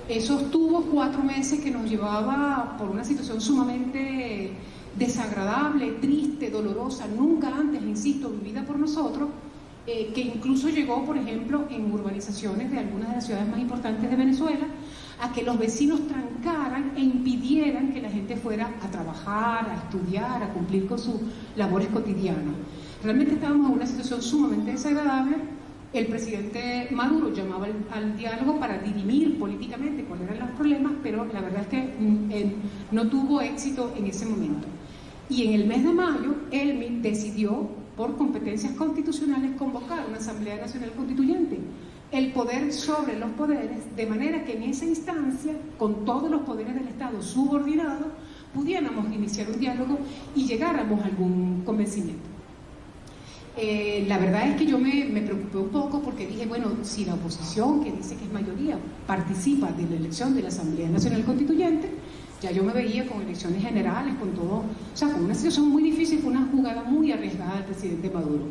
Speaker 4: Eso estuvo 4 meses que nos llevaba por una situación sumamente desagradable, triste, dolorosa, nunca antes, insisto, vivida por nosotros, que incluso llegó, por ejemplo, en urbanizaciones de algunas de las ciudades más importantes de Venezuela, a que los vecinos trancaran e impidieran que la gente fuera a trabajar, a estudiar, a cumplir con sus labores cotidianas. Realmente estábamos en una situación sumamente desagradable. El presidente Maduro llamaba al diálogo para dirimir políticamente cuáles eran los problemas, pero la verdad es que no tuvo éxito en ese momento. Y en el mes de mayo, él decidió, por competencias constitucionales, convocar una Asamblea Nacional Constituyente, el poder sobre los poderes, de manera que en esa instancia, con todos los poderes del Estado subordinados, pudiéramos iniciar un diálogo y llegáramos a algún convencimiento. La verdad es que yo me preocupé un poco porque dije, bueno, si la oposición, que dice que es mayoría, participa de la elección de la Asamblea Nacional Constituyente, ya yo me veía con elecciones generales, con todo, o sea, con una situación muy difícil, fue una jugada muy arriesgada del presidente Maduro.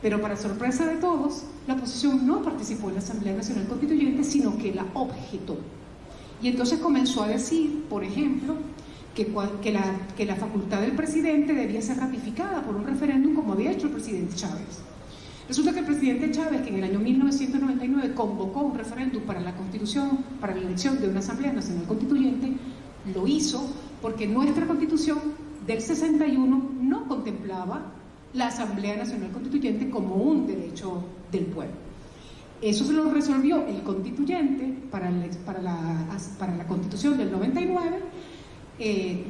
Speaker 4: Pero para sorpresa de todos, la oposición no participó en la Asamblea Nacional Constituyente, sino que la objetó. Y entonces comenzó a decir, por ejemplo, que la facultad del presidente debía ser ratificada por un referéndum como había hecho el presidente Chávez. Resulta que el presidente Chávez, que en el año 1999 convocó un referéndum para la Constitución, para la elección de una Asamblea Nacional Constituyente, lo hizo porque nuestra Constitución del 61 no contemplaba la Asamblea Nacional Constituyente como un derecho del pueblo. Eso se lo resolvió el constituyente para la Constitución del 99,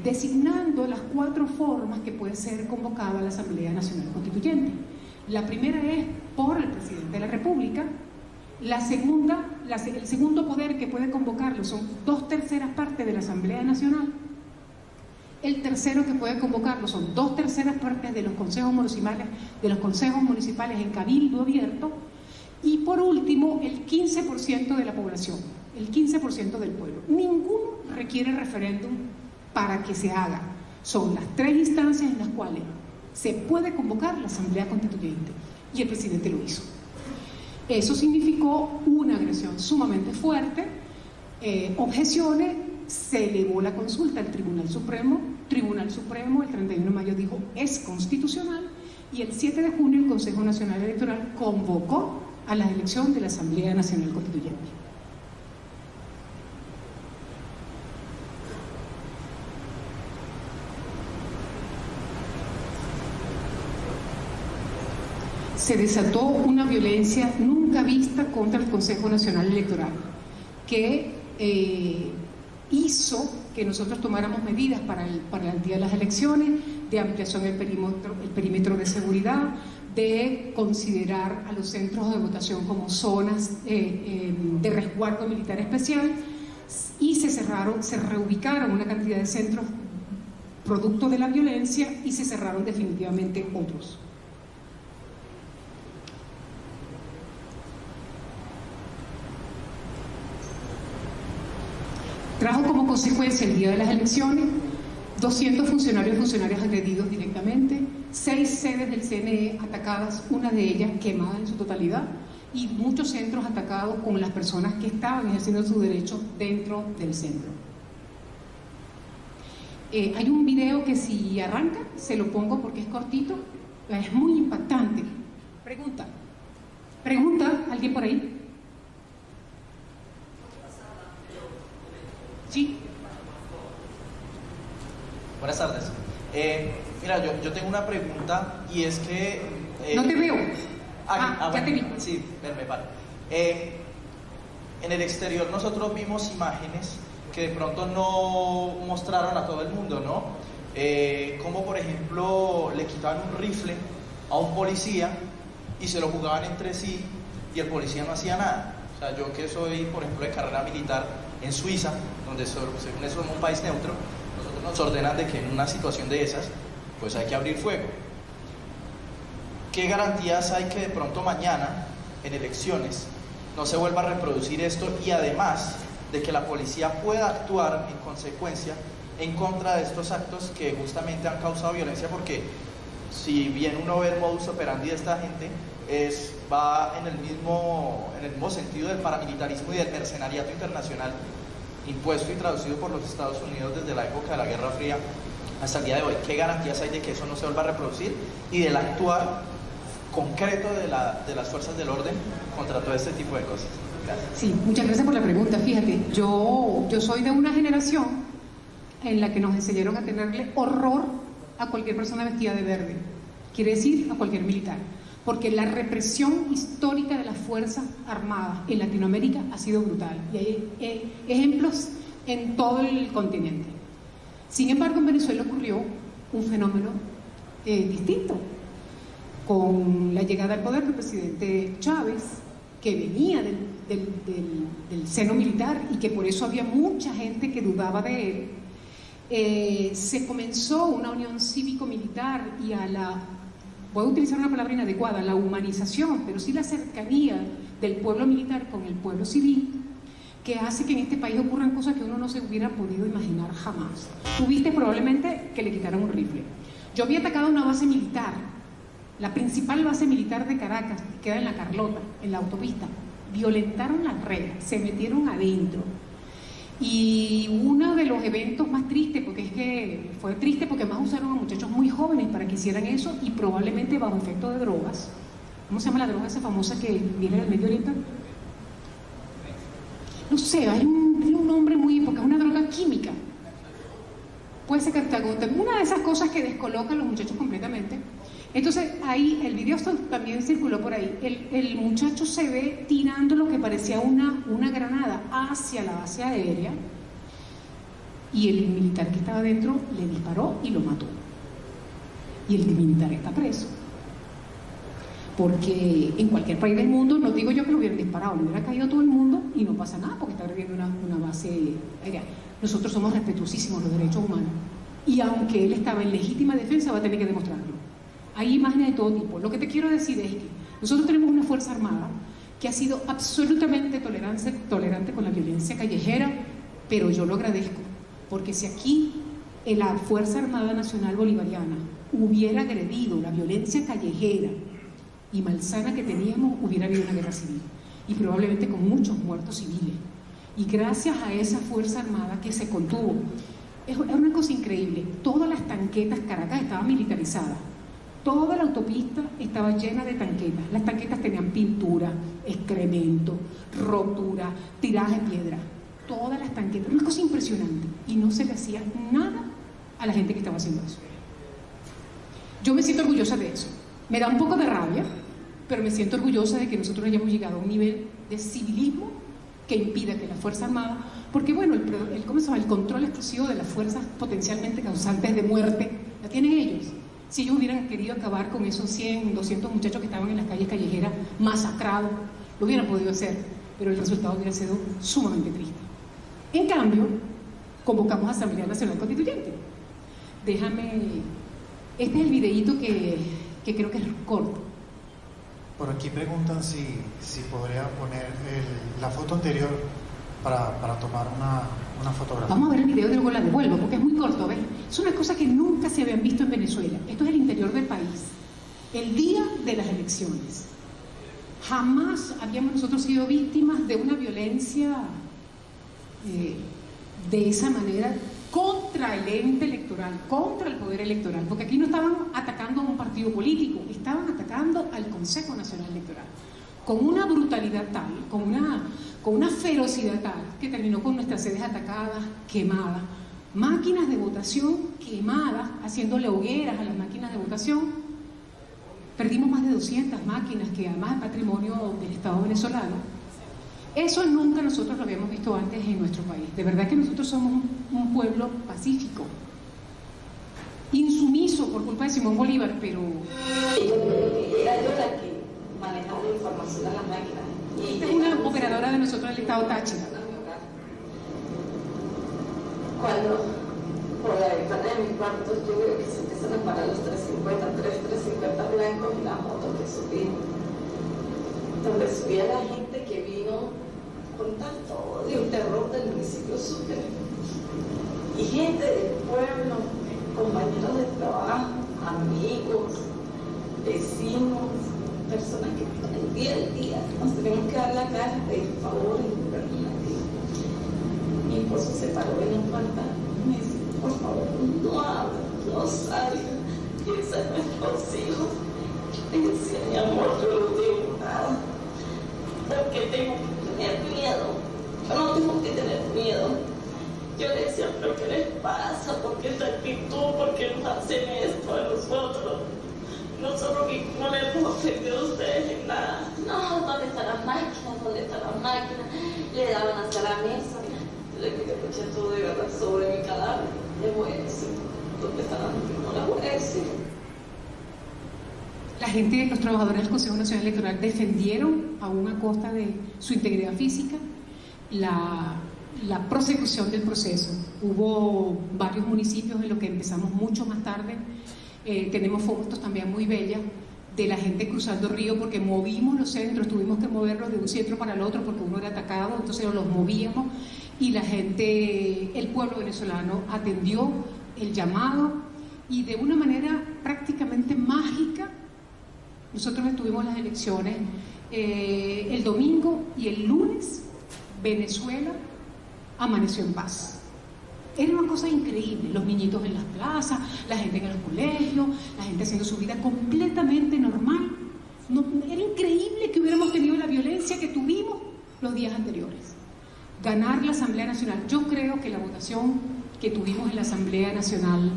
Speaker 4: designando las 4 formas que puede ser convocada la Asamblea Nacional Constituyente. La primera es por el presidente de la República. La segunda, el segundo poder que puede convocarlo son 2/3 partes de la Asamblea Nacional. El tercero que puede convocarlo son 2/3 partes de los consejos municipales en cabildo abierto. Y por último, el 15% de la población, el 15% del pueblo. Ninguno requiere referéndum para que se haga. Son las 3 instancias en las cuales se puede convocar la Asamblea Constituyente, y el presidente lo hizo. Eso significó una agresión sumamente fuerte, objeciones, se elevó la consulta al Tribunal Supremo el 31 de mayo dijo es constitucional, y el 7 de junio el Consejo Nacional Electoral convocó a la elección de la Asamblea Nacional Constituyente. Se desató una violencia nunca vista contra el Consejo Nacional Electoral, que hizo que nosotros tomáramos medidas para el día de las elecciones, de ampliación del perímetro de seguridad, de considerar a los centros de votación como zonas de resguardo militar especial, y se reubicaron una cantidad de centros producto de la violencia y se cerraron definitivamente otros. Trajo como consecuencia el día de las elecciones 200 funcionarios y funcionarias agredidos directamente, 6 sedes del CNE atacadas, una de ellas quemada en su totalidad, y muchos centros atacados con las personas que estaban ejerciendo su derecho dentro del centro. Hay un video que si arranca, se lo pongo porque es cortito, es muy impactante. Pregunta, ¿alguien por ahí? Sí.
Speaker 10: Buenas tardes. Mira, yo tengo una pregunta, y es que...
Speaker 4: no te veo.
Speaker 10: Ya
Speaker 4: te vi.
Speaker 10: Sí, me paro. En el exterior nosotros vimos imágenes que de pronto no mostraron a todo el mundo, ¿no? Como por ejemplo le quitaban un rifle a un policía y se lo jugaban entre sí y el policía no hacía nada. O sea, yo que soy, por ejemplo, de carrera militar en Suiza, donde según eso es un país neutro, nosotros nos ordenan de que en una situación de esas, pues hay que abrir fuego. ¿Qué garantías hay que de pronto mañana, en elecciones, no se vuelva a reproducir esto, y además de que la policía pueda actuar en consecuencia en contra de estos actos que justamente han causado violencia? Porque si bien uno ve el modus operandi de esta gente, va en el mismo sentido del paramilitarismo y del mercenariato internacional impuesto y traducido por los Estados Unidos desde la época de la Guerra Fría hasta el día de hoy. ¿Qué garantías hay de que eso no se vuelva a reproducir y del actuar concreto de las fuerzas del orden contra todo este tipo de cosas? Gracias.
Speaker 4: Sí, muchas gracias por la pregunta. Fíjate, yo soy de una generación en la que nos enseñaron a tenerle horror a cualquier persona vestida de verde, quiere decir a cualquier militar, porque la represión histórica de las Fuerzas Armadas en Latinoamérica ha sido brutal, y hay ejemplos en todo el continente. Sin embargo, en Venezuela ocurrió un fenómeno distinto, con la llegada al poder del presidente Chávez, que venía del seno militar y que por eso había mucha gente que dudaba de él. Se comenzó una unión cívico-militar y voy a utilizar una palabra inadecuada, la humanización, pero sí la cercanía del pueblo militar con el pueblo civil, que hace que en este país ocurran cosas que uno no se hubiera podido imaginar jamás. Tuviste probablemente que le quitaran un rifle. Yo había atacado una base militar, la principal base militar de Caracas, que queda en La Carlota, en la autopista. Violentaron las reglas, se metieron adentro. Y uno de los eventos más tristes, porque es que fue triste porque más usaron a muchachos muy jóvenes para que hicieran eso y probablemente bajo efecto de drogas. ¿Cómo se llama la droga esa famosa que viene del Medio Oriente? No sé, hay un nombre muy, porque es una droga química. Puede ser que una de esas cosas que descoloca a los muchachos completamente. Entonces ahí, el video también circuló por ahí, el muchacho se ve tirando lo que parecía una granada hacia la base aérea y el militar que estaba dentro le disparó y lo mató. Y el militar está preso. Porque en cualquier país del mundo, no digo yo que lo hubieran disparado, le hubiera caído todo el mundo y no pasa nada porque está agrediendo una base aérea. Nosotros somos respetuosísimos los derechos humanos y aunque él estaba en legítima defensa va a tener que demostrarlo. Hay imágenes de todo tipo. Lo que te quiero decir es que nosotros tenemos una Fuerza Armada que ha sido absolutamente tolerante con la violencia callejera, pero yo lo agradezco, porque si aquí en la Fuerza Armada Nacional Bolivariana hubiera agredido la violencia callejera y malsana que teníamos, hubiera habido una guerra civil, y probablemente con muchos muertos civiles. Y gracias a esa Fuerza Armada que se contuvo, es una cosa increíble, todas las tanquetas, Caracas estaba militarizada. Toda la autopista estaba llena de tanquetas. Las tanquetas tenían pintura, excremento, rotura, tiraje de piedra. Todas las tanquetas. Una cosa impresionante. Y no se le hacía nada a la gente que estaba haciendo eso. Yo me siento orgullosa de eso. Me da un poco de rabia, pero me siento orgullosa de que nosotros hayamos llegado a un nivel de civilismo que impida que la Fuerza Armada, porque bueno, el control exclusivo de las fuerzas potencialmente causantes de muerte, la tienen ellos. Si ellos hubieran querido acabar con esos 100, 200 muchachos que estaban en las calles callejeras masacrados, lo hubieran podido hacer, pero el resultado hubiera sido sumamente triste. En cambio, convocamos a Asamblea Nacional Constituyente. Este es el videíto que creo que es corto.
Speaker 11: Por aquí preguntan si podría poner la foto anterior para tomar una fotografía.
Speaker 4: Vamos a ver el video y luego la devuelvo, porque es muy corto, ¿ves? Es una cosa que nunca se habían visto en Venezuela. Esto es el interior del país. El día de las elecciones. Jamás habíamos nosotros sido víctimas de una violencia de esa manera contra el ente electoral, contra el poder electoral, porque aquí no estaban atacando a un partido político, estaban atacando al Consejo Nacional Electoral, con una brutalidad tal, con una ferocidad tal, que terminó con nuestras sedes atacadas, quemadas, máquinas de votación quemadas, haciéndole hogueras a las máquinas de votación. Perdimos más de 200 máquinas, que además es patrimonio del Estado venezolano. Eso nunca nosotros lo habíamos visto antes en nuestro país. De verdad que nosotros somos un pueblo pacífico, insumiso por culpa de Simón Bolívar, pero...
Speaker 12: Era yo la que manejaba la información de las máquinas.
Speaker 4: Esta es una operadora de nosotros del Estado Táchira.
Speaker 12: Cuando por la ventana de mi cuarto yo veo que se empiezan a parar los 350 blancos y la moto que subimos, donde subía la gente que vino con tanto odio y terror del municipio Sucre, y gente del pueblo, compañeros de trabajo, amigos, vecinos, personas que el día nos tenemos que dar la cara, pedir favores y gobernar. Mi esposo se paró en la puerta y me dice: por favor, no hablen, no salgan, piensa en nuestros hijos. Le decía: mi amor, yo no tengo nada, porque tengo que tener miedo. Yo no tengo que tener miedo. Yo le decía: pero ¿qué les pasa? ¿Por qué esta actitud? ¿Por qué nos hacen esto a nosotros? Nosotros no les hemos ofendido a ustedes en nada. No, ¿dónde están las máquinas? ¿Dónde están las máquinas? Le daban hacia la mesa. Yo le escuché todo de verdad sobre mi cadáver. Les voy a decir dónde están las máquinas. No las voy a decir.
Speaker 4: La gente, los trabajadores del Consejo Nacional Electoral defendieron, aún a costa de su integridad física, la prosecución del proceso. Hubo varios municipios en los que empezamos mucho más tarde. Tenemos fotos también muy bellas de la gente cruzando el río, porque movimos los centros, tuvimos que moverlos de un centro para el otro porque uno era atacado, entonces los movíamos, y la gente, el pueblo venezolano atendió el llamado y de una manera prácticamente mágica Nosotros estuvimos las elecciones el domingo y el lunes Venezuela amaneció en paz. Era una cosa increíble, los niñitos en las plazas, la gente en el colegio, la gente haciendo su vida completamente normal. No, era increíble que hubiéramos tenido la violencia que tuvimos los días anteriores. Ganar la Asamblea Nacional. Yo creo que la votación que tuvimos en la Asamblea Nacional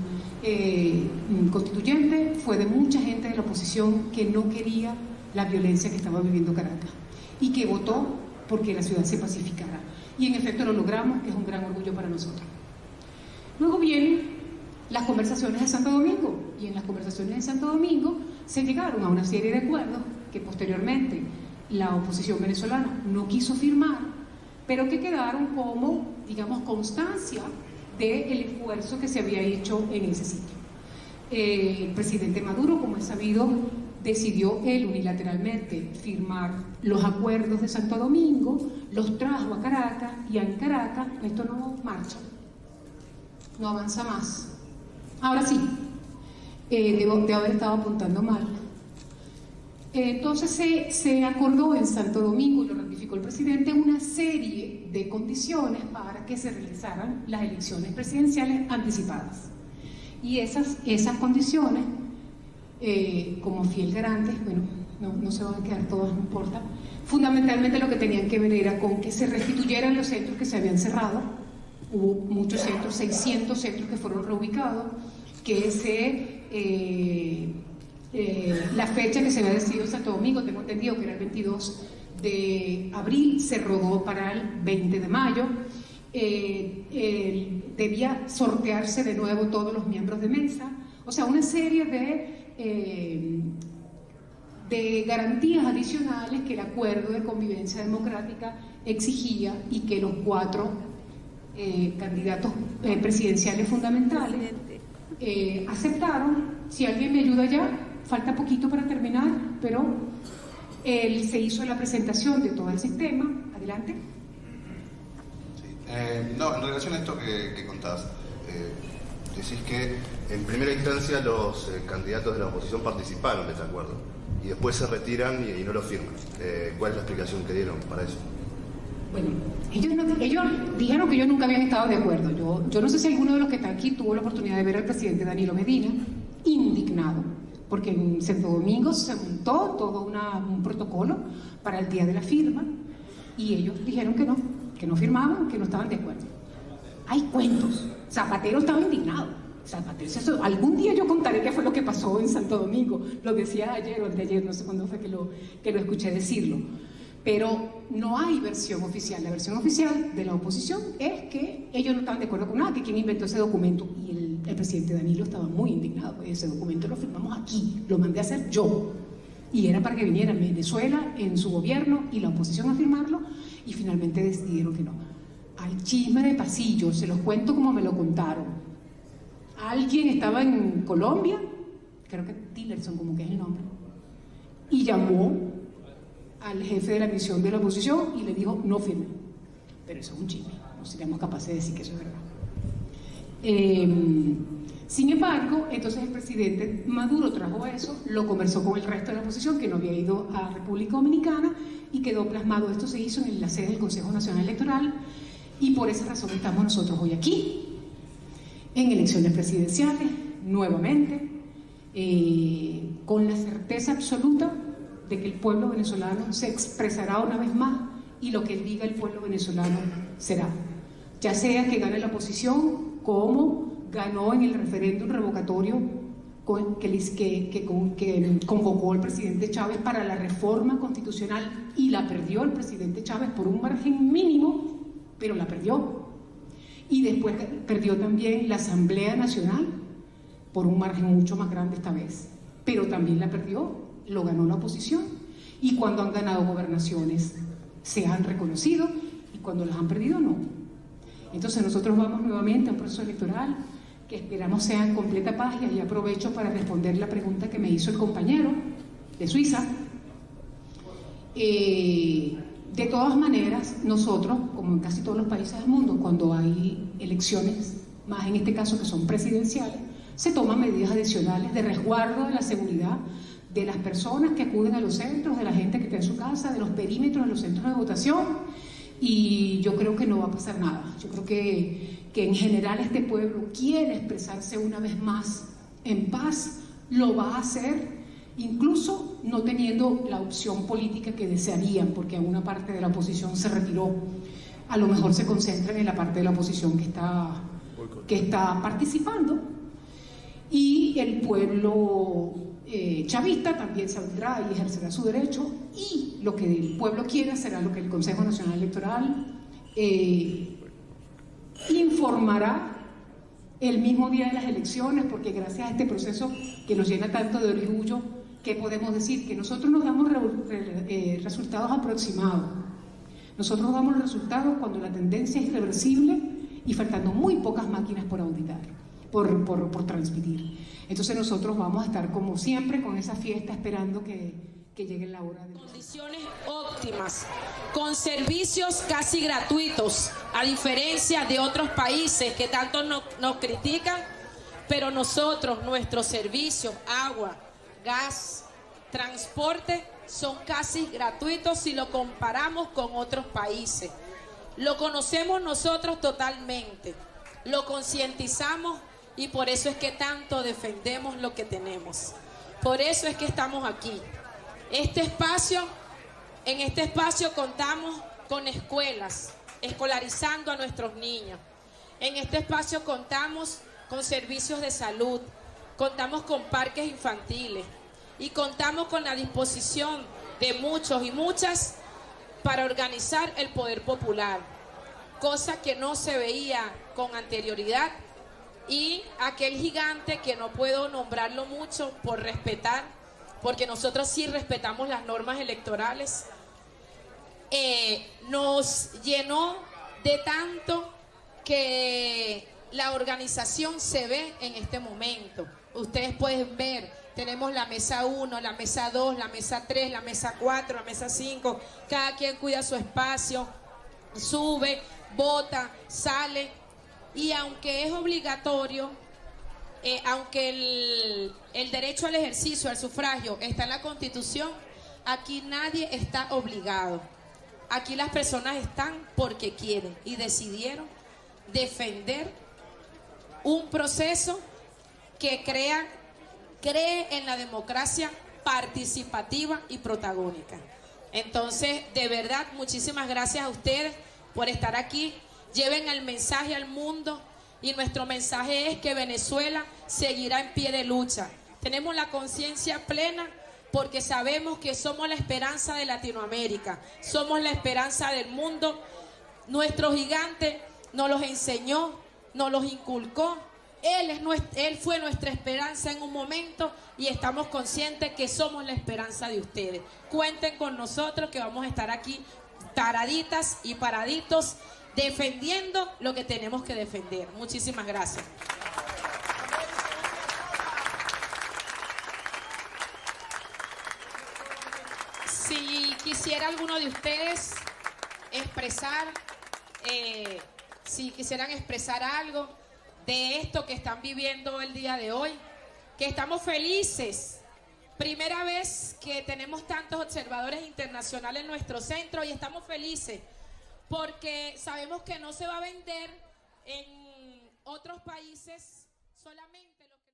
Speaker 4: Constituyente fue de mucha gente de la oposición que no quería la violencia que estaba viviendo Caracas y que votó porque la ciudad se pacificara. Y en efecto lo logramos, que es un gran orgullo para nosotros. Luego vienen las conversaciones de Santo Domingo, y en las conversaciones de Santo Domingo se llegaron a una serie de acuerdos que posteriormente la oposición venezolana no quiso firmar, pero que quedaron como, digamos, constancia del esfuerzo que se había hecho en ese sitio. El presidente Maduro, como es sabido, decidió él unilateralmente firmar los acuerdos de Santo Domingo, los trajo a Caracas, y en Caracas esto no marcha, no avanza más. Ahora sí, debo de haber estado apuntando mal. Entonces se acordó en Santo Domingo, y lo ratificó el presidente, una serie de condiciones para que se realizaran las elecciones presidenciales anticipadas. Y esas condiciones, como fiel garantes, bueno, no se van a quedar todas, no importa, fundamentalmente lo que tenían que ver era con que se restituyeran los centros que se habían cerrado. Hubo muchos centros, 600 centros que fueron reubicados, que la fecha que se había decidido en Santo Domingo, tengo entendido que era el 22 de abril, se rodó para el 20 de mayo. Debía sortearse de nuevo todos los miembros de mesa, o sea, una serie de garantías adicionales que el acuerdo de convivencia democrática exigía, y que los 4 candidatos presidenciales fundamentales aceptaron. Si alguien me ayuda ya, falta poquito para terminar, pero se hizo la presentación de todo el sistema. Adelante.
Speaker 13: No, en relación a esto que contás, decís que en primera instancia los candidatos de la oposición participaron de este acuerdo y después se retiran y no lo firman. ¿Cuál es la explicación que dieron para eso?
Speaker 4: Bueno, ellos dijeron que ellos nunca habían estado de acuerdo. Yo no sé si alguno de los que está aquí tuvo la oportunidad de ver al presidente Danilo Medina indignado, porque en Santo Domingo se montó todo un protocolo para el día de la firma, y ellos dijeron que no firmaban, que no estaban de acuerdo. Hay cuentos. Zapatero estaba indignado. Zapatero, algún día yo contaré qué fue lo que pasó en Santo Domingo. Lo decía ayer o anteayer, no sé cuándo fue que lo escuché decirlo. Pero no hay versión oficial. La versión oficial de la oposición es que ellos no estaban de acuerdo con nada, que quien inventó ese documento, y el presidente Danilo estaba muy indignado. Ese documento lo firmamos aquí, lo mandé a hacer yo, y era para que viniera Venezuela en su gobierno y la oposición a firmarlo, y finalmente decidieron que no. Al chisme de pasillo, se los cuento como me lo contaron. Alguien estaba en Colombia, creo que Tillerson, como que es el nombre, y llamó al jefe de la misión de la oposición y le dijo: no firme. Pero eso es un chisme, no seríamos capaces de decir que eso es verdad. Sin embargo, entonces el presidente Maduro trajo eso, lo conversó con el resto de la oposición, que no había ido a República Dominicana, y quedó plasmado. Esto se hizo en la sede del Consejo Nacional Electoral, y por esa razón estamos nosotros hoy aquí, en elecciones presidenciales, nuevamente, con la certeza absoluta de que el pueblo venezolano se expresará una vez más, y lo que diga el pueblo venezolano será. Ya sea que gane la oposición, como ganó en el referéndum revocatorio que convocó el presidente Chávez para la reforma constitucional, y la perdió el presidente Chávez por un margen mínimo, pero la perdió. Y después perdió también la Asamblea Nacional por un margen mucho más grande esta vez, pero también la perdió, lo ganó la oposición. Y cuando han ganado gobernaciones se han reconocido, y cuando las han perdido no. Entonces nosotros vamos nuevamente a un proceso electoral que esperamos sea en completa paz, y ahí aprovecho para responder la pregunta que me hizo el compañero de Suiza. De todas maneras, nosotros, como en casi todos los países del mundo, cuando hay elecciones, más en este caso que son presidenciales, se toman medidas adicionales de resguardo de la seguridad de las personas que acuden a los centros, de la gente que está en su casa, de los perímetros de los centros de votación, y yo creo que no va a pasar nada. Yo creo que en general este pueblo quiere expresarse una vez más en paz, lo va a hacer, incluso no teniendo la opción política que desearían, porque una parte de la oposición se retiró. A lo mejor se concentran en la parte de la oposición que está participando, y el pueblo chavista también saldrá y ejercerá su derecho, y lo que el pueblo quiera será lo que el Consejo Nacional Electoral informará el mismo día de las elecciones, porque gracias a este proceso que nos llena tanto de orgullo, ¿qué podemos decir? Que nosotros nos damos resultados aproximados. Nosotros damos los resultados cuando la tendencia es irreversible y faltando muy pocas máquinas por auditar, por transmitir. Entonces nosotros vamos a estar como siempre con esa fiesta esperando que llegue la hora de...
Speaker 14: Condiciones óptimas, con servicios casi gratuitos, a diferencia de otros países que tanto nos critican, pero nosotros, nuestros servicios, agua, gas, transporte, son casi gratuitos si lo comparamos con otros países. Lo conocemos nosotros totalmente, lo concientizamos, y por eso es que tanto defendemos lo que tenemos. Por eso es que estamos aquí. En este espacio contamos con escuelas, escolarizando a nuestros niños. En este espacio contamos con servicios de salud, contamos con parques infantiles y contamos con la disposición de muchos y muchas para organizar el poder popular, cosa que no se veía con anterioridad. Y aquel gigante que no puedo nombrarlo mucho por respetar, porque nosotros sí respetamos las normas electorales, nos llenó de tanto que la organización se ve en este momento. Ustedes pueden ver, tenemos la mesa 1, la mesa 2, la mesa 3, la mesa 4, la mesa 5, cada quien cuida su espacio, sube, vota, sale. Y aunque es obligatorio, aunque el derecho al ejercicio, al sufragio, está en la Constitución, aquí nadie está obligado. Aquí las personas están porque quieren y decidieron defender un proceso que cree en la democracia participativa y protagónica. Entonces, de verdad, muchísimas gracias a ustedes por estar aquí. Lleven el mensaje al mundo, y nuestro mensaje es que Venezuela seguirá en pie de lucha. Tenemos la conciencia plena porque sabemos que somos la esperanza de Latinoamérica, somos la esperanza del mundo. Nuestro gigante nos los enseñó, nos los inculcó. Él fue nuestra esperanza en un momento, y estamos conscientes que somos la esperanza de ustedes. Cuenten con nosotros, que vamos a estar aquí paraditas y paraditos, defendiendo lo que tenemos que defender. Muchísimas gracias. Si quisiera alguno de ustedes expresar, si quisieran expresar algo de esto que están viviendo el día de hoy, que estamos felices. Primera vez que tenemos tantos observadores internacionales en nuestro centro, y estamos felices porque sabemos que no se va a vender en otros países solamente.